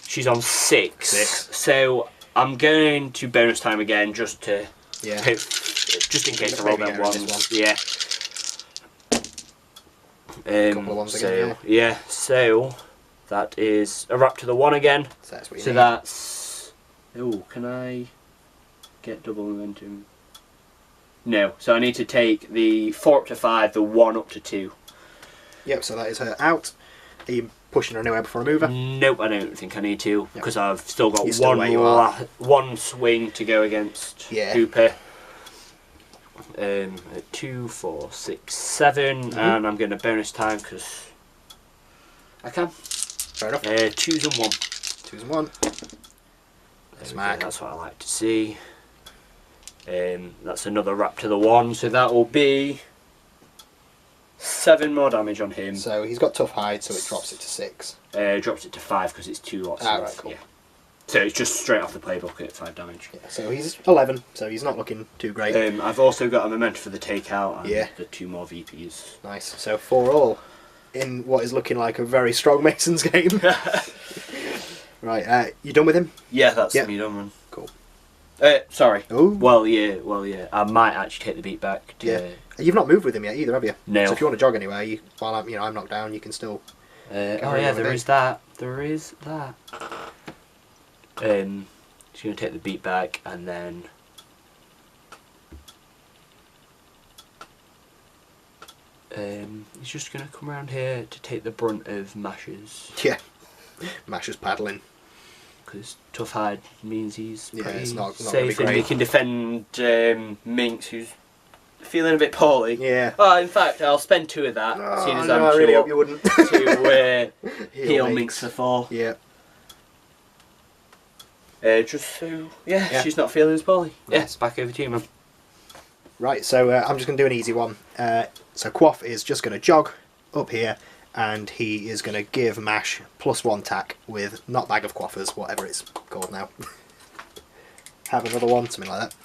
B: She's on 6. So I'm going to bonus time again just to just in case I roll them ones. Yeah.
A: Couple of ones again,
B: so that is a wrap to the 1 again.
A: So that's what you
B: need. That's... Oh, can I get double momentum? No, so I need to take the 4 up to 5, the 1 up to 2.
A: Yep, so that is her out. Are you pushing her anywhere before I move her?
B: Nope, I don't think I need to, because I've still got one swing to go against Hooper. 2, 4, 6, 7, and I'm going to bonus time because I can.
A: Fair enough.
B: 2s and 1.
A: 2s and 1. Smack.
B: That's what I like to see. That's another wrap to the 1, so that will be 7 more damage on him.
A: So he's got tough hide, so it drops it to 6.
B: Drops it to 5 because it's 2 lots.
A: Right, cool.
B: Yeah. So it's just straight off the playbook at 5 damage.
A: Yeah, so he's 11, so he's not looking too great.
B: I've also got a memento for the takeout and the 2 more VPs.
A: Nice. So 4 all in what is looking like a very strong Masons game. Right, you done with him?
B: Yeah, that's me done, man.
A: Cool.
B: Sorry.
A: Oh.
B: Well, yeah. I might actually take the beat back.
A: Yeah. You've not moved with him yet either, have you?
B: No.
A: So if you want to jog anywhere, while I'm knocked down, you can still.
B: Oh yeah, there is that. There is that. She's gonna take the beat back, and then. He's just gonna come around here to take the brunt of Mash's.
A: Yeah. Mash's paddling.
B: Because tough hide means he's pretty
A: it's not
B: safe,
A: gonna be
B: and he can defend Minx, who's feeling a bit poorly.
A: Yeah.
B: Oh, in fact, I'll spend 2 of that, seeing as I'm
A: I really
B: sure
A: hope you wouldn't.
B: to heal Minx for 4.
A: Yeah.
B: Just so, yeah, she's not feeling as poorly. Yes, back over to you, man.
A: Right, so I'm just going to do an easy one. So Quaff is just going to jog up here, and he is going to give Mash +1 tack with not bag of quaffers, whatever it's called now. Have another one, something like that.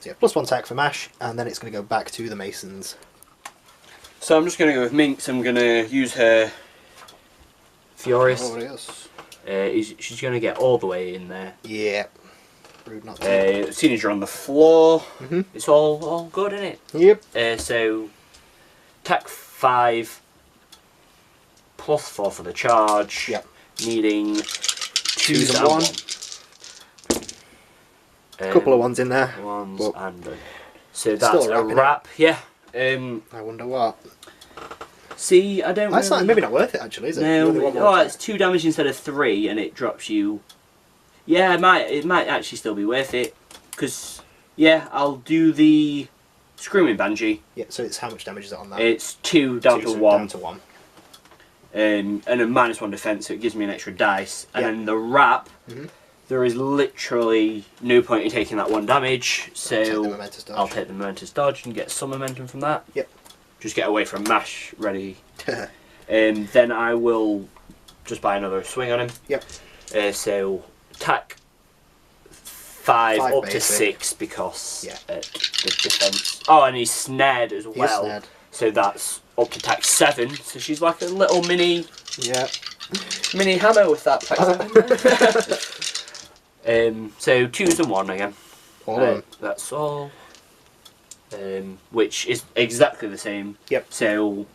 A: So yeah, +1 tack for Mash, and then it's going to go back to the Masons.
B: So I'm just going to go with Minx. I'm going to use her Furious.
A: Oh, it is.
B: She's going to get all the way in there.
A: Yeah. Rude not to.
B: Seeing as you're on the floor, it's all good, isn't it?
A: Yep.
B: So, tack 5, +4 for the charge.
A: Yep.
B: Needing 2s and 1.
A: Couple of ones in there.
B: Ones
A: but
B: and so that's a
A: wrap,
B: wrap. Yeah.
A: I wonder what.
B: See, I don't.
A: That's
B: really...
A: maybe not worth it actually, is it?
B: No. It's 2 damage instead of 3, and it drops you. Yeah, it might actually still be worth it, because yeah, I'll do the Screaming Banshee.
A: Yeah. So it's how much damage is it on that?
B: It's 2 down to 1.
A: Down to 1.
B: And a -1 defense, so it gives me an extra dice. And then the wrap, there is literally no point in taking that 1 damage, so I'll take the momentous dodge and get some momentum from that.
A: Yep.
B: Just get away from Mash, ready. Then I will just buy another swing on him.
A: Yep.
B: So tack 5 up
A: basic.
B: to 6 because the defense. Oh, and he's snared as well.
A: He's snared.
B: So that's up to tack 7. So she's like a little mini hammer with that tack 7. So 2s and 1 again.
A: All of them.
B: That's all. Which is exactly the same.
A: Yep.
B: So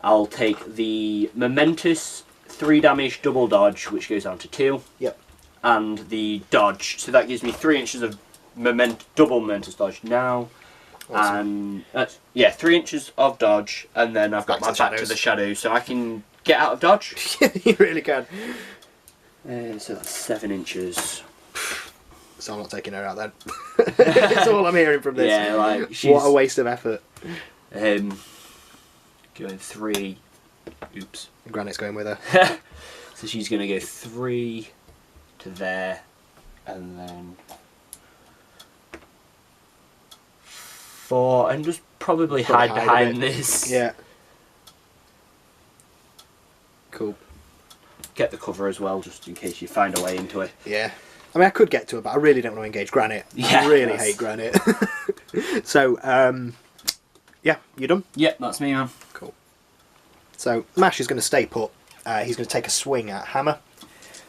B: I'll take the momentous 3 damage double dodge, which goes down to 2.
A: Yep.
B: And the dodge, so that gives me 3 inches of double momentous dodge now. Awesome. And that's 3 inches of dodge, and then I've got my back to the shadow, so I can get out of dodge.
A: You really can.
B: So that's 7 inches.
A: So I'm not taking her out then. That's all I'm hearing from this.
B: Yeah, like
A: what a waste of effort.
B: Going 3. Oops.
A: Granite's going with her.
B: So she's going to go 3 to there, and then 4, and just probably hide behind this.
A: Yeah. Cool.
B: Get the cover as well, just in case you find a way into it.
A: Yeah. I mean, I could get to it, but I really don't want to engage Granite.
B: Yeah,
A: I really hate Granite. So, yeah, you done?
B: Yep, that's me, man.
A: Cool. So, Mash is going to stay put. He's going to take a swing at Hammer.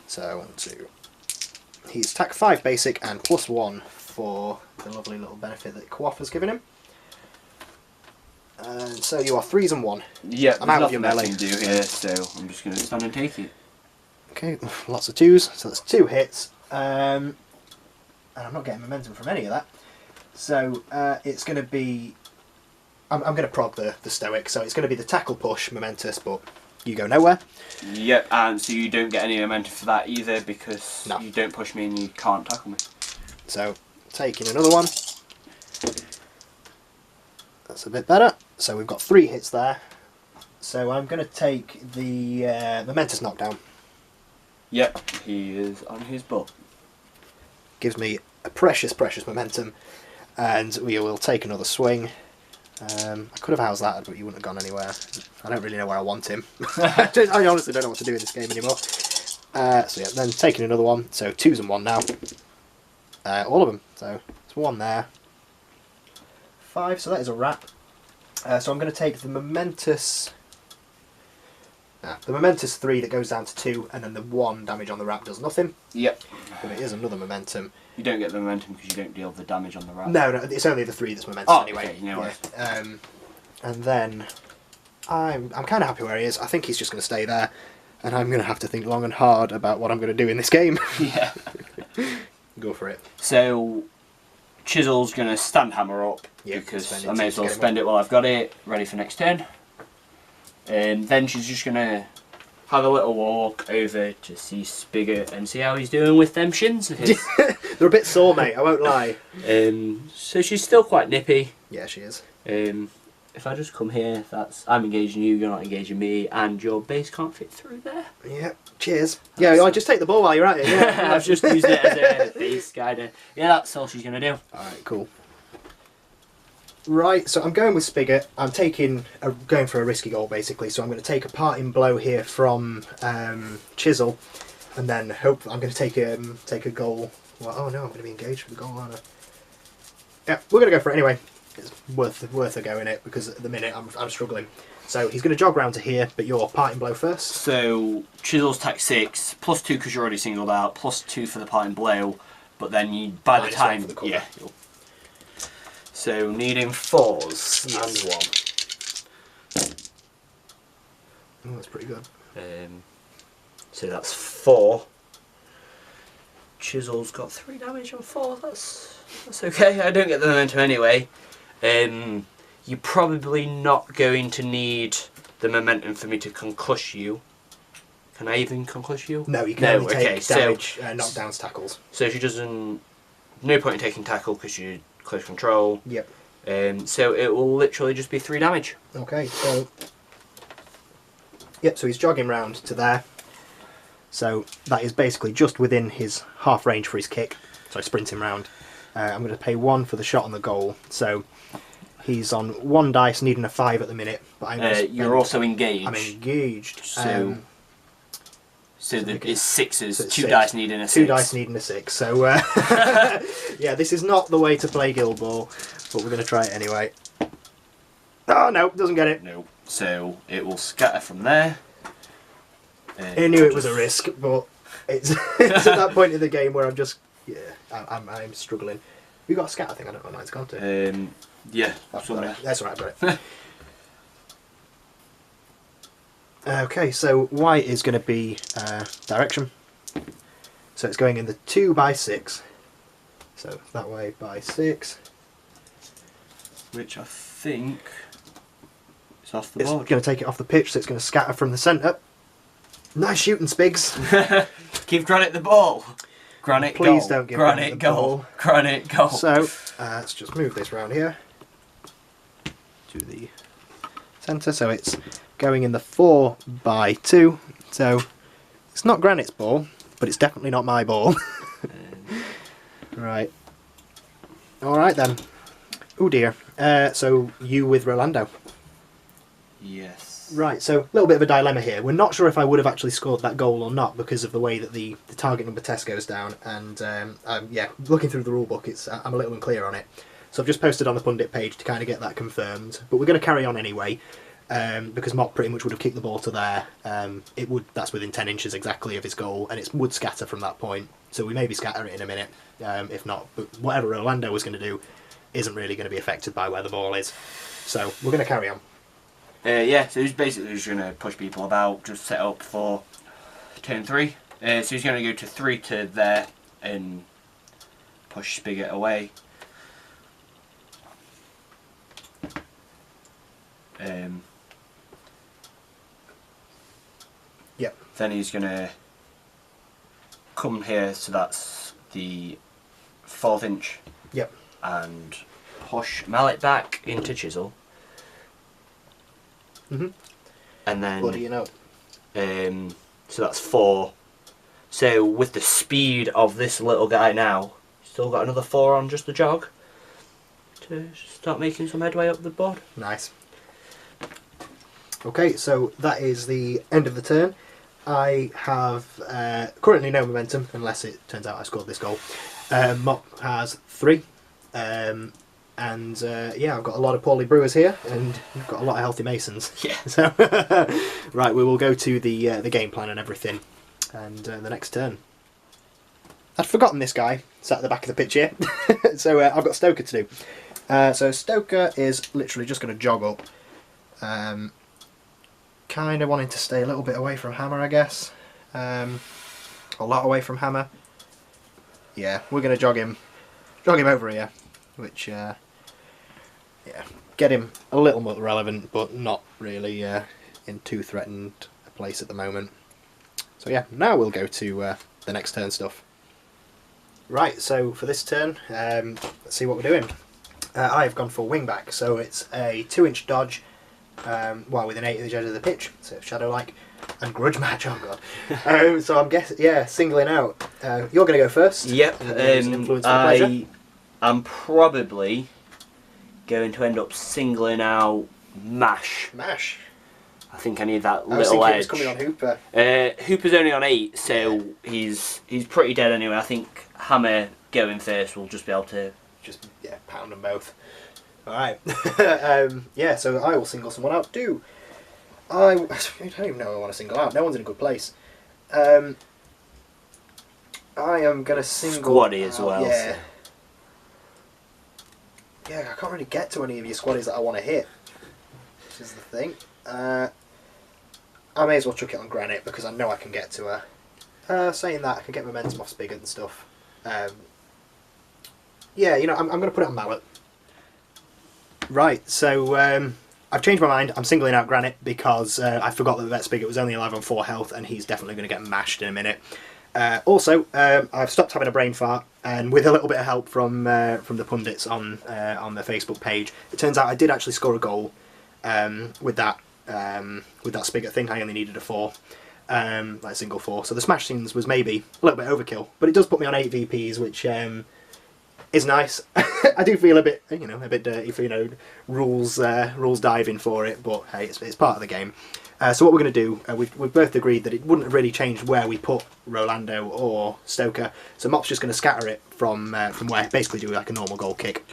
A: So, 1, 2. He's tack 5 basic and +1 for the lovely little benefit that Quaff has given him. And so you are 3s and 1.
B: Yeah,
A: I'm out of your
B: melee.
A: melee.
B: Do here, so I'm just going to stand and take it.
A: Okay, lots of 2s, so that's 2 hits. And I'm not getting momentum from any of that. So it's going to be... I'm going to prog the Stoic, so it's going to be the tackle push momentous, but you go nowhere.
B: Yep, and so you don't get any momentum for that either, because you don't push me and you can't tackle me.
A: So, taking another one. That's a bit better. So we've got 3 hits there. So I'm going to take the momentous knockdown.
B: Yep, he is on his butt.
A: Gives me a precious momentum, and we will take another swing. I could have housed that, but you wouldn't have gone anywhere. I don't really know where I want him. I honestly don't know what to do in this game anymore. So yeah, then taking another one. So 2s and 1 now. All of them. So it's 1 there. 5. So that is a wrap. So I'm going to take the momentous The momentous 3 that goes down to 2, and then the 1 damage on the rat does nothing.
B: Yep.
A: But it is another momentum.
B: You don't get the momentum because you don't deal the damage on the rat.
A: No, it's only the 3 that's momentous anyway.
B: Okay, no worries.
A: And then I'm kind of happy where he is. I think he's just going to stay there, and I'm going to have to think long and hard about what I'm going to do in this game.
B: Yeah.
A: Go for it.
B: So Chisel's going to stand hammer up because I may as well spend it while I've got it, ready for next turn. Then she's just going to have a little walk over to see Spigot and see how he's doing with them shins of his.
A: They're a bit sore, mate, I won't lie.
B: So she's still quite nippy.
A: Yeah, she is.
B: If I just come here, I'm engaging you, you're not engaging me, and your base can't fit through there.
A: Yeah, cheers. Yeah, I just take the ball while you're at it. Yeah.
B: I've just used it as a base guider. Yeah, that's all she's going to do.
A: Alright, cool. Right, so I'm going with Spigot. I'm going for a risky goal basically, so I'm going to take a parting blow here from Chisel, and then hope I'm going to take a goal. Well, oh no, I'm going to be engaged with the goal, aren't I? Yeah, we're going to go for it anyway. It's worth a go in it because at the minute I'm struggling. So he's going to jog round to here, but your parting blow first.
B: So Chisel's tax 6, +2 because you're already singled out, +2 for the parting blow, but then you by the time so needing 4s and 1.
A: Oh, that's pretty good.
B: So that's 4. Chisel's got 3 damage on 4. That's okay. I don't get the momentum anyway. You're probably not going to need the momentum for me to concuss you. Can I even concuss you?
A: No, you can only take damage, knockdowns, tackles.
B: So she doesn't. No point in taking tackle because you close control.
A: Yep.
B: So it will literally just be 3 damage.
A: Okay, so. Yep, so he's jogging round to there. So that is basically just within his half range for his kick. So I sprint him round. I'm going to pay 1 for the shot on the goal. So he's on 1 dice, needing a 5 at the minute. But
B: you're also engaged.
A: I'm engaged.
B: So it's 6s.
A: So it's
B: 2
A: 6.
B: dice needing a 6.
A: 2 dice needing a 6. So yeah, this is not the way to play Guild Ball, but we're going to try it anyway. Oh no, doesn't get it.
B: No. So it will scatter from there.
A: I knew it was a risk, but it's at that point in the game where I'm struggling. We got a scatter thing. I don't know mine's gone to.
B: Yeah,
A: that's alright. I've got it. Okay, so white is going to be direction. So it's going in the 2x6. So that way by 6.
B: Which I think is off the board.
A: It's going to take it off the pitch, so it's going to scatter from the centre. Nice shooting, Spigs.
B: Give Granite the ball. Granite goal.
A: Please don't give
B: Granite
A: the
B: goal.
A: ball.
B: Granite goal.
A: So let's just move this round here to the centre. So it's going in the 4x2. So it's not Granite's ball, but it's definitely not my ball. Right. All right then. Oh dear. So you with Rolando.
B: Yes.
A: Right, so a little bit of a dilemma here. We're not sure if I would have actually scored that goal or not because of the way that the target number test goes down. And yeah, looking through the rule book, I'm a little unclear on it. So I've just posted on the pundit page to kind of get that confirmed. But we're going to carry on anyway because Mott pretty much would have kicked the ball to there. That's within 10 inches exactly of his goal, and it would scatter from that point. So we maybe scatter it in a minute, if not. But whatever Rolando was going to do isn't really going to be affected by where the ball is. So we're going to carry on.
B: Yeah, so he's basically just going to push people about, just set up for turn 3. So he's going to go to 3 to there and push Spigot away.
A: Yep.
B: Then he's going to come here, so that's the 4th inch.
A: Yep.
B: And push Mallet back into Chisel. And then
A: What do you know?
B: So that's 4. So with the speed of this little guy now, still got another 4 on just the jog to start making some headway up the board.
A: Nice. Okay, so that is the end of the turn. I have currently no momentum unless it turns out I scored this goal. Mop has 3. And yeah, I've got a lot of poorly brewers here, and we've got a lot of healthy masons.
B: Yeah.
A: So, right, we will go to the game plan and everything, and the next turn. I'd forgotten this guy sat at the back of the pitch here, so I've got Stoker to do. So Stoker is literally just going to jog up. Kind of wanting to stay a little bit away from Hammer, I guess. A lot away from Hammer. Yeah, we're going to jog him over here, which yeah, get him a little more relevant, but not really in too threatened a place at the moment. So yeah, now we'll go to the next turn stuff. Right, so for this turn, let's see what we're doing. I've gone for wing back, so it's a 2-inch dodge, well, with an 8 at the edge of the pitch, so shadow-like, and grudge match. Oh god. So I'm guessing, yeah, singling out. You're going to go first.
B: Yep. I'm probably going to end up singling out Mash.
A: Mash.
B: I think I need that
A: I was
B: little
A: thinking
B: edge.
A: it was coming on Hooper.
B: Hooper's only on 8, so he's pretty dead anyway. I think Hammer going first will just be able to
A: just pound them both. All right. Yeah, so I will single someone out too. I don't even know who I want to single out. No one's in a good place. I am gonna single
B: Squaddy as well.
A: Yeah.
B: So.
A: Yeah, I can't really get to any of your squaddies that I want to hit, which is the thing. I may as well chuck it on Granite because I know I can get to her. Saying that, I can get momentum off Spigot and stuff. Yeah, you know, I'm going to put it on Mallet. Right, so I've changed my mind. I'm singling out Granite because I forgot that Vet Spigot was only alive on 4 health and he's definitely going to get mashed in a minute. Also, I've stopped having a brain fart, and with a little bit of help from the pundits on the Facebook page, it turns out I did actually score a goal with that Spigot thing. I only needed a 4, like a single 4. So the smash scenes was maybe a little bit overkill, but it does put me on 8 VPs, which is nice. I do feel a bit dirty for rules diving for it, but hey, it's part of the game. So what we're going to do, we've both agreed that it wouldn't have really changed where we put Rolando or Stoker, so Mop's just going to scatter it from where, basically do like a normal goal kick.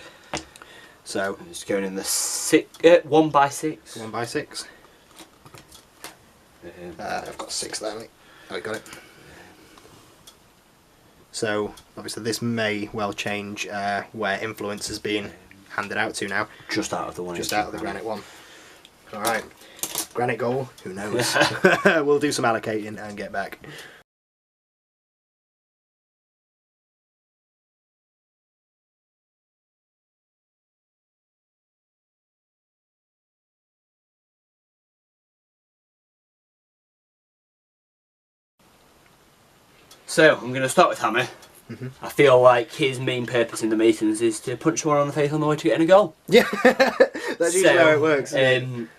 A: So
B: it's going in the 1x6.
A: 1x6. I've got 6 there, mate. Oh, you got it. So obviously this may well change where influence is being handed out to now.
B: Just out of the one.
A: Just out of the Granite one. All right. Granite goal, who knows? We'll do some allocating and get back.
B: So, I'm going to start with Hammer. I feel like his main purpose in the Masons is to punch someone on the face on the way to getting a goal.
A: Yeah, that's usually how it works.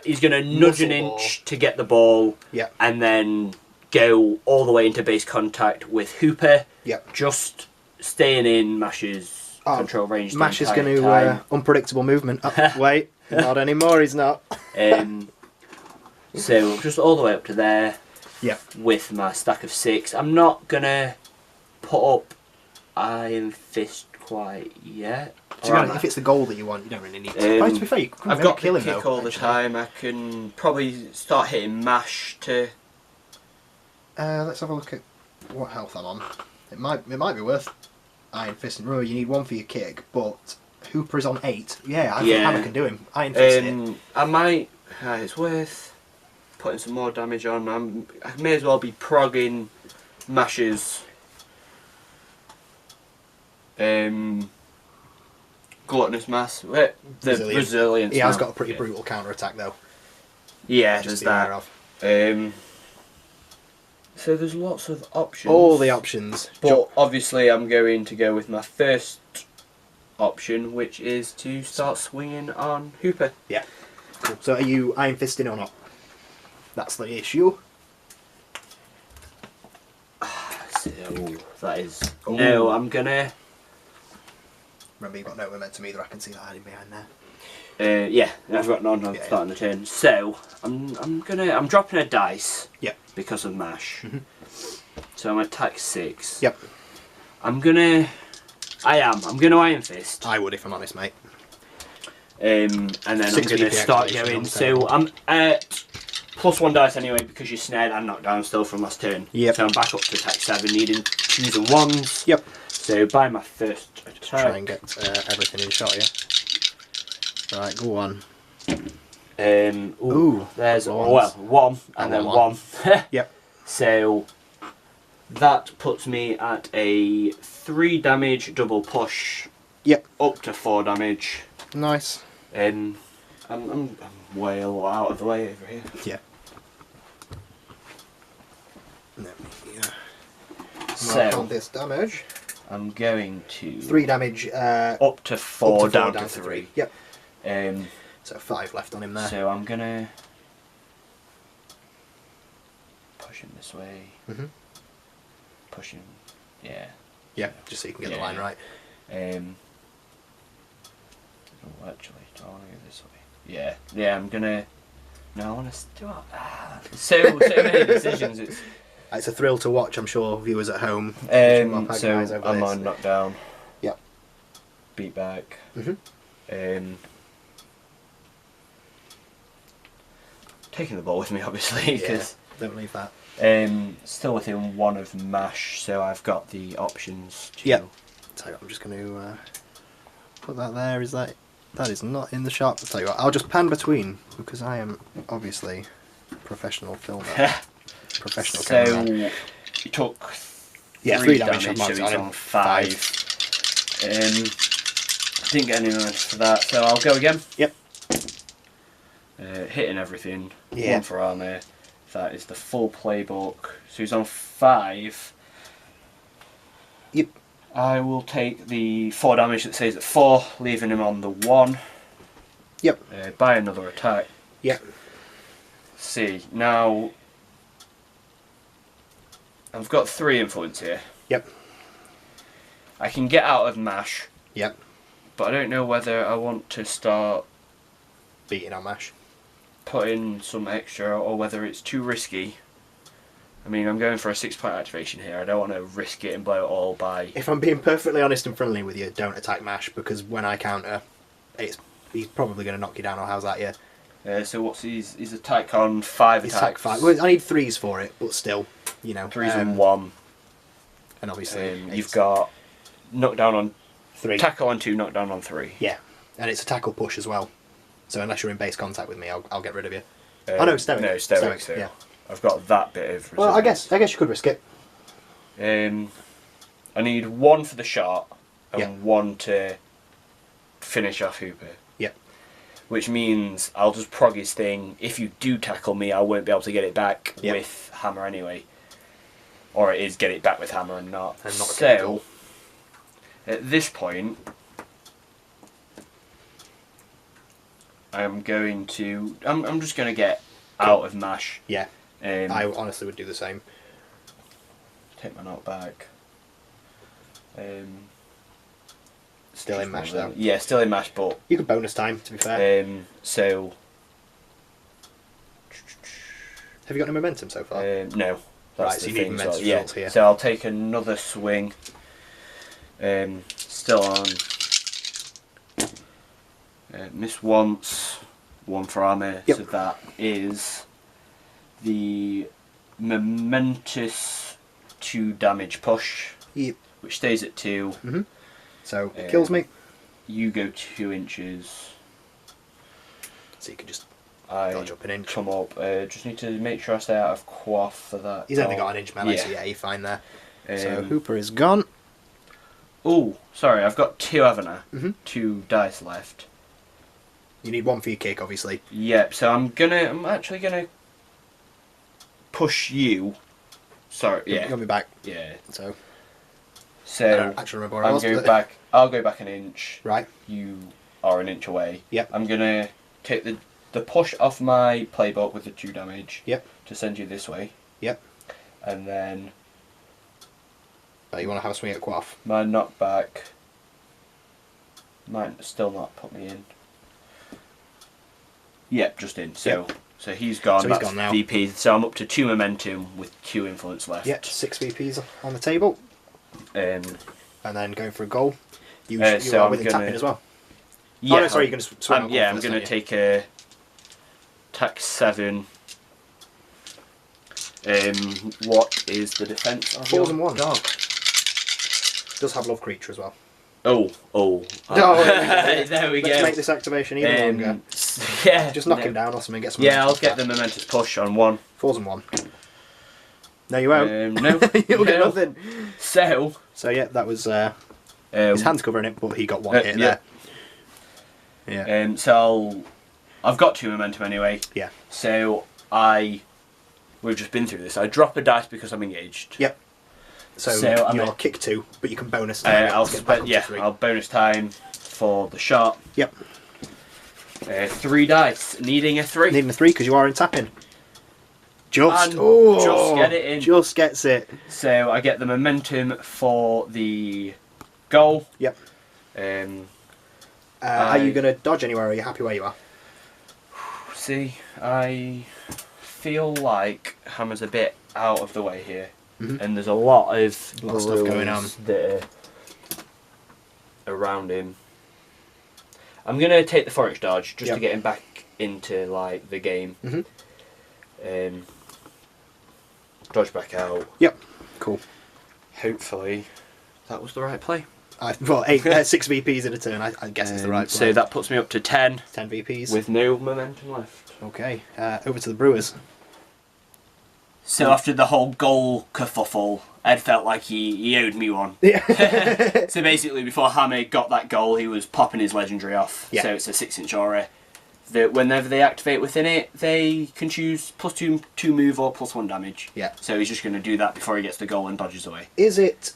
B: He's going to nudge an inch to get the ball, and then go all the way into base contact with Hooper. Just staying in Mash's control range.
A: Mash is going to unpredictable movement. Wait, not anymore. He's not.
B: So just all the way up to there. With my stack of 6. I'm not going to put up Iron Fist quite yet.
A: If it's the goal that you want, you don't really need to. To be fair,
B: I've got kill him kick all the time. I can probably start hitting Mash to.
A: Let's have a look at what health I'm on. It might be worth Iron Fist. And remember, you need 1 for your kick, but Hooper is on 8. Yeah, I think Hammer can do him. Iron Fist.
B: I might. It's worth putting some more damage on. I may as well be progging Mash's gluttonous mass. The resilience.
A: He has got a pretty brutal counter attack though.
B: Yeah, there's that. So there's lots of options.
A: All the options.
B: But obviously I'm going to go with my first option, which is to start swinging on Hooper.
A: Yeah. Cool. So are you Iron Fisting or not? That's the issue.
B: So that is... Ooh. No, I'm gonna...
A: Remember, you've got no momentum either. I can see that hiding behind there.
B: Yeah, I've got none. I'm starting the turn. So I'm dropping a dice.
A: Yep.
B: Because of Mash. So I'm attack 6.
A: Yep.
B: I'm gonna Iron Fist.
A: I would if I'm honest, mate.
B: and then I'm
A: 6
B: going to
A: VP
B: start
A: activation
B: going.
A: on the
B: So
A: table.
B: I'm at +1 dice anyway because you're snared and knocked down still from last turn.
A: Yep.
B: So I'm back up to attack 7, needing 2s and 1s.
A: Yep.
B: So by my first attack.
A: Try and get everything in shot, yeah. Right, go on.
B: Ooh, there's well 1 and then 1.
A: Yep.
B: So that puts me at a 3 damage double push.
A: Yep.
B: Up to 4 damage.
A: Nice.
B: I'm way a lot out of the way over here.
A: Yeah.
B: So
A: on this damage.
B: I'm going to
A: 3 damage.
B: up to 4, down to 3.
A: Yep.
B: Um,
A: So 5 left on him there.
B: so I'm gonna push him this way. Push him, yeah.
A: Yeah, just so you can get the line right.
B: Oh, actually, do I want to go this way? Yeah, yeah. I'm gonna. No, I want to do it. So many decisions.
A: It's a thrill to watch, I'm sure, viewers at home.
B: So I'm on knockdown.
A: Yep.
B: Beat back. Taking the ball with me, obviously, because
A: don't leave that.
B: still within 1 of mash, so I've got the options to.
A: Yep. So I'm just going to put that there. That is not in the shot. I'll tell you what, I'll just pan between because I am obviously a professional filmer. Professional cameraman.
B: You took
A: 3 damage,
B: so
A: I've marked
B: he's
A: on him.
B: on 5. Didn't get any damage for that, so I'll go again.
A: Yep.
B: Hitting everything.
A: Yeah.
B: 1 for armor. That is the full playbook. So he's on 5.
A: Yep.
B: I will take the 4 damage that stays at 4, leaving him on the 1.
A: Yep.
B: Buy another attack.
A: Yep.
B: See, now I've got 3 influence here.
A: Yep.
B: I can get out of mash.
A: Yep.
B: But I don't know whether I want to start
A: Beating on mash.
B: putting some extra or whether it's too risky. I mean, I'm going for a 6-point activation here. I don't want to risk it and blow it all by...
A: If I'm being perfectly honest and friendly with you, don't attack mash because when I counter, he's probably going to knock you down, or how's that, yeah?
B: So what's his attack on 5
A: He's
B: attacks?
A: attack 5. Well, I need 3s for it, but still, you know.
B: 3s and 1.
A: And obviously...
B: you've got knockdown on
A: 3.
B: Tackle on 2, knockdown on 3.
A: Yeah. And it's a tackle push as well. So unless you're in base contact with me, I'll get rid of you. Oh no, stoic.
B: No, stoic.
A: Yeah.
B: I've got that bit of resilience.
A: Well, I guess you could risk it.
B: I need 1 for the shot and 1 to finish off Hooper.
A: Yep.
B: Which means I'll just prog his thing. If you do tackle me, I won't be able to get it back with hammer anyway. Or it is get it back with hammer and not. So, at this point, I'm just going to get out of mash.
A: Yeah. I honestly would do the same.
B: Take my knock back.
A: Still in mash though.
B: Yeah, still in mash, but
A: you could bonus time, to be fair.
B: So
A: have you got any momentum so far?
B: No. That's
A: right, so
B: the
A: you
B: thing.
A: need momentum results here.
B: So I'll take another swing. Still on. Miss once, 1 for armor.
A: Yep.
B: So that is the momentous 2 damage push.
A: Yep.
B: Which stays at 2.
A: Mm-hmm. So it kills me.
B: You go 2 inches.
A: So you can just
B: I
A: dodge up an inch.
B: come up. Just need to make sure I stay out of quaff for that.
A: He's only got an inch melee, so
B: yeah,
A: you're fine there. So Hooper is gone.
B: Oh, sorry, I've got 2, haven't I?
A: Mm-hmm.
B: 2 dice left.
A: You need 1 for your kick, obviously.
B: Yep. So I'm actually gonna push you. Sorry. Yeah.
A: You got me back.
B: Yeah.
A: So
B: So
A: I don't actually remember where I was.
B: going back. I'll go back an inch.
A: Right.
B: You are an inch away.
A: Yep.
B: I'm gonna take the push off my playbook with the 2 damage.
A: Yep.
B: To send you this way.
A: Yep.
B: And then
A: You want to have a swing at quaff?
B: my knockback might still not put me in. Yep, just in. So so he's gone.
A: So he's
B: That's
A: gone now.
B: VP. So I'm up to 2 momentum with 2 influence left.
A: Yep. 6 VPs on the table.
B: Um,
A: And then going for a goal. You
B: so
A: are
B: I'm
A: within
B: gonna-
A: tapping as well.
B: Yeah.
A: Oh no, sorry, you're going to swing.
B: Yeah, I'm going to take a tax 7. What is the defence of
A: 4s and 1.
B: dog?
A: Does have love creature as well.
B: Oh. There we go.
A: Let's make this activation even longer.
B: Yeah.
A: Just knock him down or something. Get some.
B: Yeah, I'll get the momentous push on 1.
A: 4s and 1. No, you won't.
B: No.
A: You'll get nothing.
B: So
A: yeah, that was his hand's covering it, but he got 1 hit there. Yeah.
B: So I've got 2 momentum anyway.
A: Yeah.
B: So we've just been through this. I drop a dice because I'm engaged.
A: Yep. So you'll kick 2, but you can bonus time.
B: I'll bonus time for the shot.
A: Yep.
B: 3 dice, needing a 3.
A: Needing a 3 because you are in tapping. Just
B: get it in.
A: Just gets it.
B: So I get the momentum for the goal.
A: Yep. Are you going to dodge anywhere, or are you happy where you are?
B: See, I feel like Hammer's a bit out of the way here. And there's a lot of
A: stuff going on
B: that are around him. I'm going to take the forage dodge just to get him back into like the game. Dodge back out.
A: Yep. Cool.
B: Hopefully that was the right play.
A: Well, 6 VPs in a turn, I guess it's the right play.
B: So that puts me up to 10.
A: 10 VPs.
B: With no momentum left.
A: Okay, over to the Brewers.
B: So after the whole goal kerfuffle, Ed felt like he owed me one.
A: Yeah.
B: So basically, before Hammer got that goal, he was popping his legendary off.
A: Yeah.
B: So it's a 6-inch aura. That whenever they activate within it, they can choose +2 move or +1 damage.
A: Yeah.
B: So he's just going to do that before he gets the goal and dodges away.
A: Is it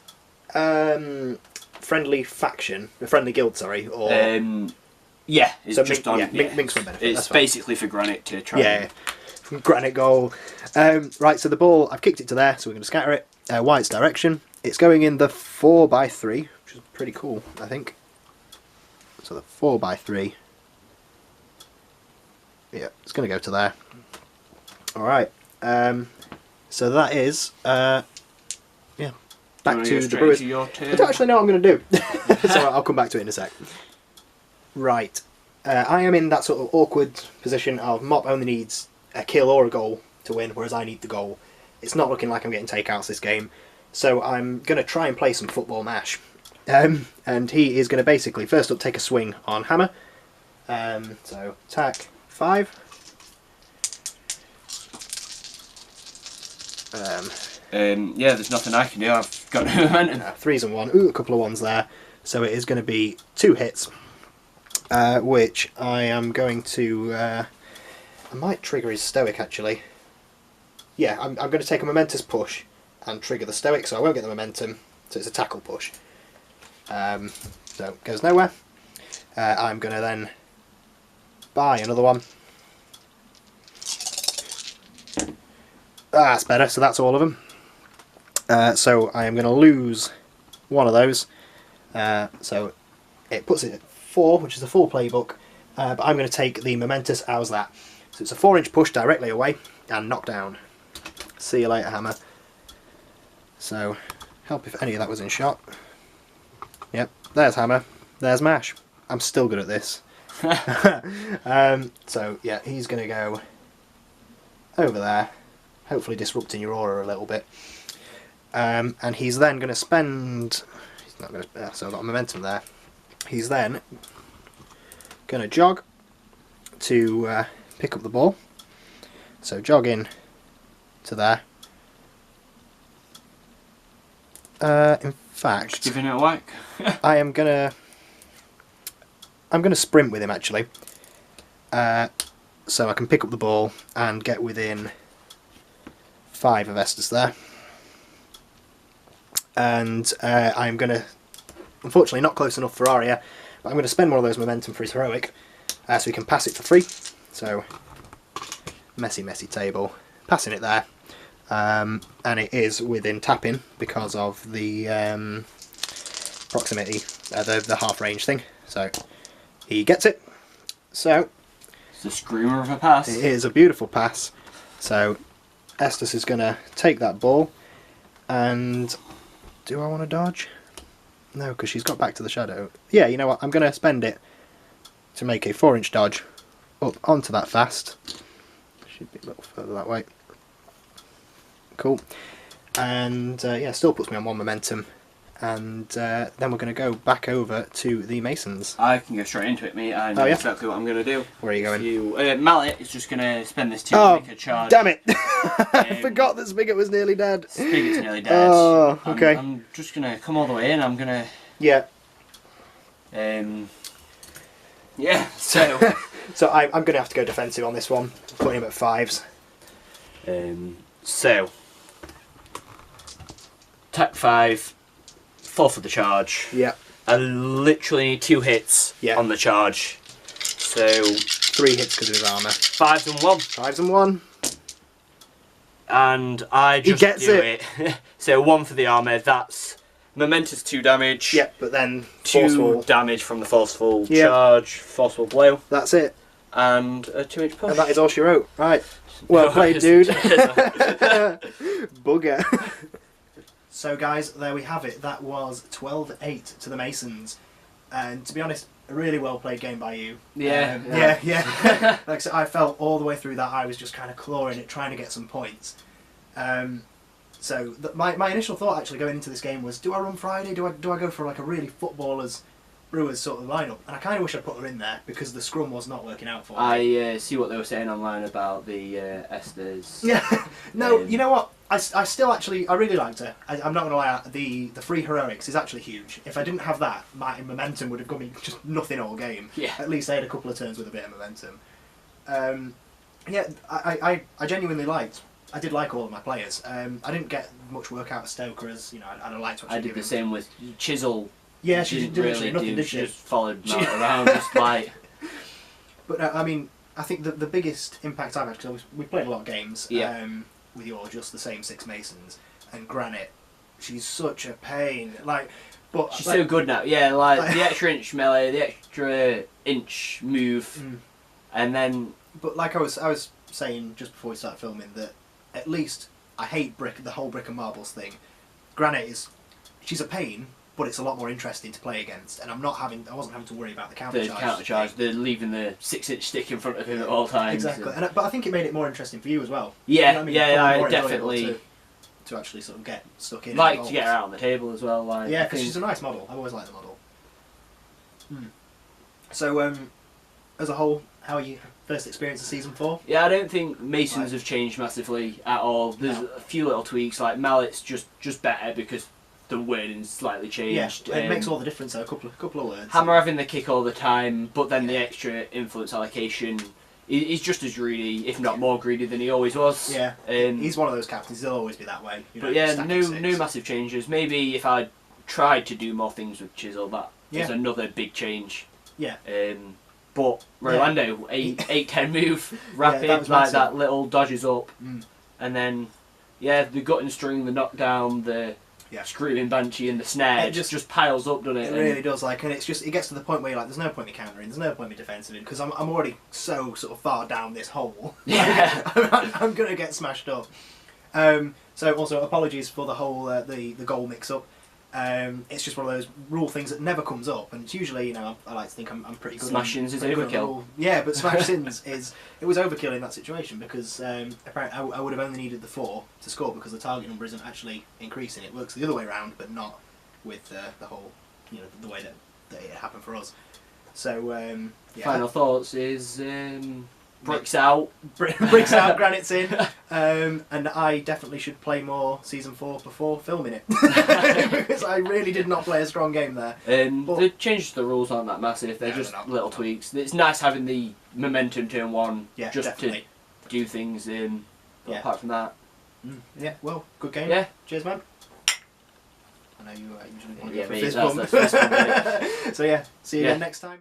A: friendly faction, a friendly guild? Sorry, or
B: yeah, it's
A: so
B: just on.
A: Minx will benefit.
B: It's basically for Granite to try.
A: Yeah. Granite goal. Right, so the ball, I've kicked it to there, so we're going to scatter it. White's direction. It's going in the 4x3, which is pretty cool, I think. So the 4x3. Yeah, it's going to go to there. Alright. So that is, back to the Brewers. I don't actually know what I'm going to do. So I'll come back to it in a sec. Right. I am in that sort of awkward position of Mop only needs a kill or a goal to win, whereas I need the goal. It's not looking like I'm getting takeouts this game, so I'm going to try and play some football mash. And he is going to basically first up take a swing on Hammer. So attack 5.
B: Yeah, there's nothing I can do. I've got no momentum.
A: 3s and 1. Ooh, a couple of 1s there. So it is going to be 2 hits, which I am going to. I might trigger his stoic actually. Yeah, I'm going to take a momentous push and trigger the stoic, so I won't get the momentum. So it's a tackle push. So it goes nowhere. I'm going to then buy another one. That's better. So that's all of them. So I am going to lose one of those. So it puts it at 4, which is the full playbook. But I'm going to take the momentous. How's that? So it's a 4-inch push directly away and knock down. See you later, Hammer. So help if any of that was in shot. Yep, there's Hammer. There's Mash. I'm still good at this. So yeah, he's going to go over there, hopefully disrupting your aura a little bit. And he's then going to spend. He's not going to. So I've got momentum there. He's then going to jog to pick up the ball. So jog in to there. In fact,
B: just giving it a whack.
A: I'm gonna sprint with him actually. So I can pick up the ball and get within 5 of Esters there. And I'm gonna, unfortunately not close enough for Aria, but I'm gonna spend one of those momentum for his heroic, so he can pass it for free. So messy table, passing it there, and it is within tapping because of the proximity, the half range thing. So he gets it. So
B: it's a screamer of a pass.
A: It is a beautiful pass. So Estes is going to take that ball, and do I want to dodge? No, because she's got back to the shadow. Yeah, you know what? I'm going to spend it to make a 4-inch dodge up onto that fast. Should be a little further that way. Cool. And yeah, still puts me on 1 momentum. And then we're going to go back over to the Masons.
B: I can go straight into it, mate. I know exactly what I'm going to do.
A: Where are you going?
B: Mallet is just going to spend this 2
A: to
B: make a charge.
A: Damn it! I forgot that Spigot was nearly dead.
B: Spigot's nearly dead.
A: Oh, okay.
B: I'm just going to come all the way in. I'm going to...
A: Yeah.
B: Yeah, so...
A: So I'm going to have to go defensive on this one. Putting him at 5s.
B: So... Attack 5. 4 for the charge.
A: Yeah.
B: I literally need 2 hits on the charge. So
A: 3 hits because of his armour.
B: 5s and 1.
A: 5s and 1.
B: And I just do it. So 1 for the armour. That's momentous 2 damage.
A: Yeah, but then
B: 2
A: forceful
B: damage from the forceful charge, forceful blow.
A: That's it.
B: And a 2-inch push.
A: And that is all she wrote. Right. Well played, dude. Bugger. So guys, there we have it. That was 12-8 to the Masons. And to be honest, a really well played game by you.
B: Yeah.
A: Yeah. Like I said, I felt all the way through that I was just kind of clawing it, trying to get some points. So my initial thought actually going into this game was, do I run Friday? Do I go for like a really footballers Brewers sort of lineup? And I kind of wish I'd put her in there because the scrum was not working out for me.
B: I see what they were saying online about the Esters.
A: Yeah. No, you know what? I still actually, I really liked her. I'm not going to lie, the free heroics is actually huge. If I didn't have that, my momentum would have got me just nothing all game.
B: Yeah.
A: At least I had a couple of turns with a bit of momentum. Yeah, I genuinely liked. I did like all of my players. I didn't get much work out of Stoker as, you know, I'd like to actually
B: I did the same with Chisel.
A: Yeah, she didn't really
B: nothing,
A: did she?
B: Just followed Matt around, just like...
A: But I mean, I think the biggest impact I've had, because we played a lot of games with your just the same 6 Masons, and Granite, she's such a pain. Like, but
B: she's so good now. Yeah, like the extra inch melee, the extra inch move, and then.
A: But like I was saying just before we started filming, that at least I hate the whole brick and marbles thing. Granite she's a pain, but it's a lot more interesting to play against, and I wasn't having to worry about the counter charge.
B: The counter charge, they're leaving the 6-inch stick in front of him at all times.
A: Exactly, but I think it made it more interesting for you as well.
B: Yeah,
A: you know what I mean?
B: Definitely.
A: To actually sort of get stuck in.
B: Like to get her out on the table as well. Like,
A: yeah, because she's a nice model. I've always liked the model. So, as a whole, how are you? First experience of season 4?
B: Yeah, I don't think Masons have changed massively at all. There's a few little tweaks, like Mallet's just better because the wording's slightly changed.
A: Yeah, it makes all the difference though, a couple of words.
B: Hammer having the kick all the time, but then the extra influence allocation, he's just as greedy, if not more greedy than he always was.
A: Yeah, he's one of those captains, he'll always be that way.
B: But yeah, no massive changes. Maybe if I tried to do more things with Chisel, that is another big change.
A: Yeah.
B: But Rolando, 8-10 move, rapid, like that little dodges up, and then the gutting string, the knockdown, the screaming banshee, and the snare just piles up, doesn't it?
A: It really does. Like, and it gets to the point where you're like, there's no point in countering, there's no point in defensiving, because I'm already so sort of far down this hole.
B: Yeah,
A: I'm gonna get smashed up. So also apologies for the whole the goal mix up. It's just one of those rule things that never comes up, and it's usually, you know, I like to think I'm pretty good.
B: Smash-ins is overkill.
A: Yeah, but smash-ins it was overkill in that situation because apparently I would have only needed the 4 to score because the target number isn't actually increasing. It works the other way around, but not with the whole, you know, the way that it happened for us. So
B: final thoughts is bricks out,
A: bricks out, granites in, and I definitely should play more season 4 before filming it because I really did not play a strong game there.
B: The changes to the rules aren't that massive; they're just little tweaks. It's nice having the momentum turn 1 just to do things. But apart from that,
A: yeah, well, good game.
B: Yeah,
A: cheers, man. I know you usually want to go for
B: fist bump.
A: So yeah, see you again next time.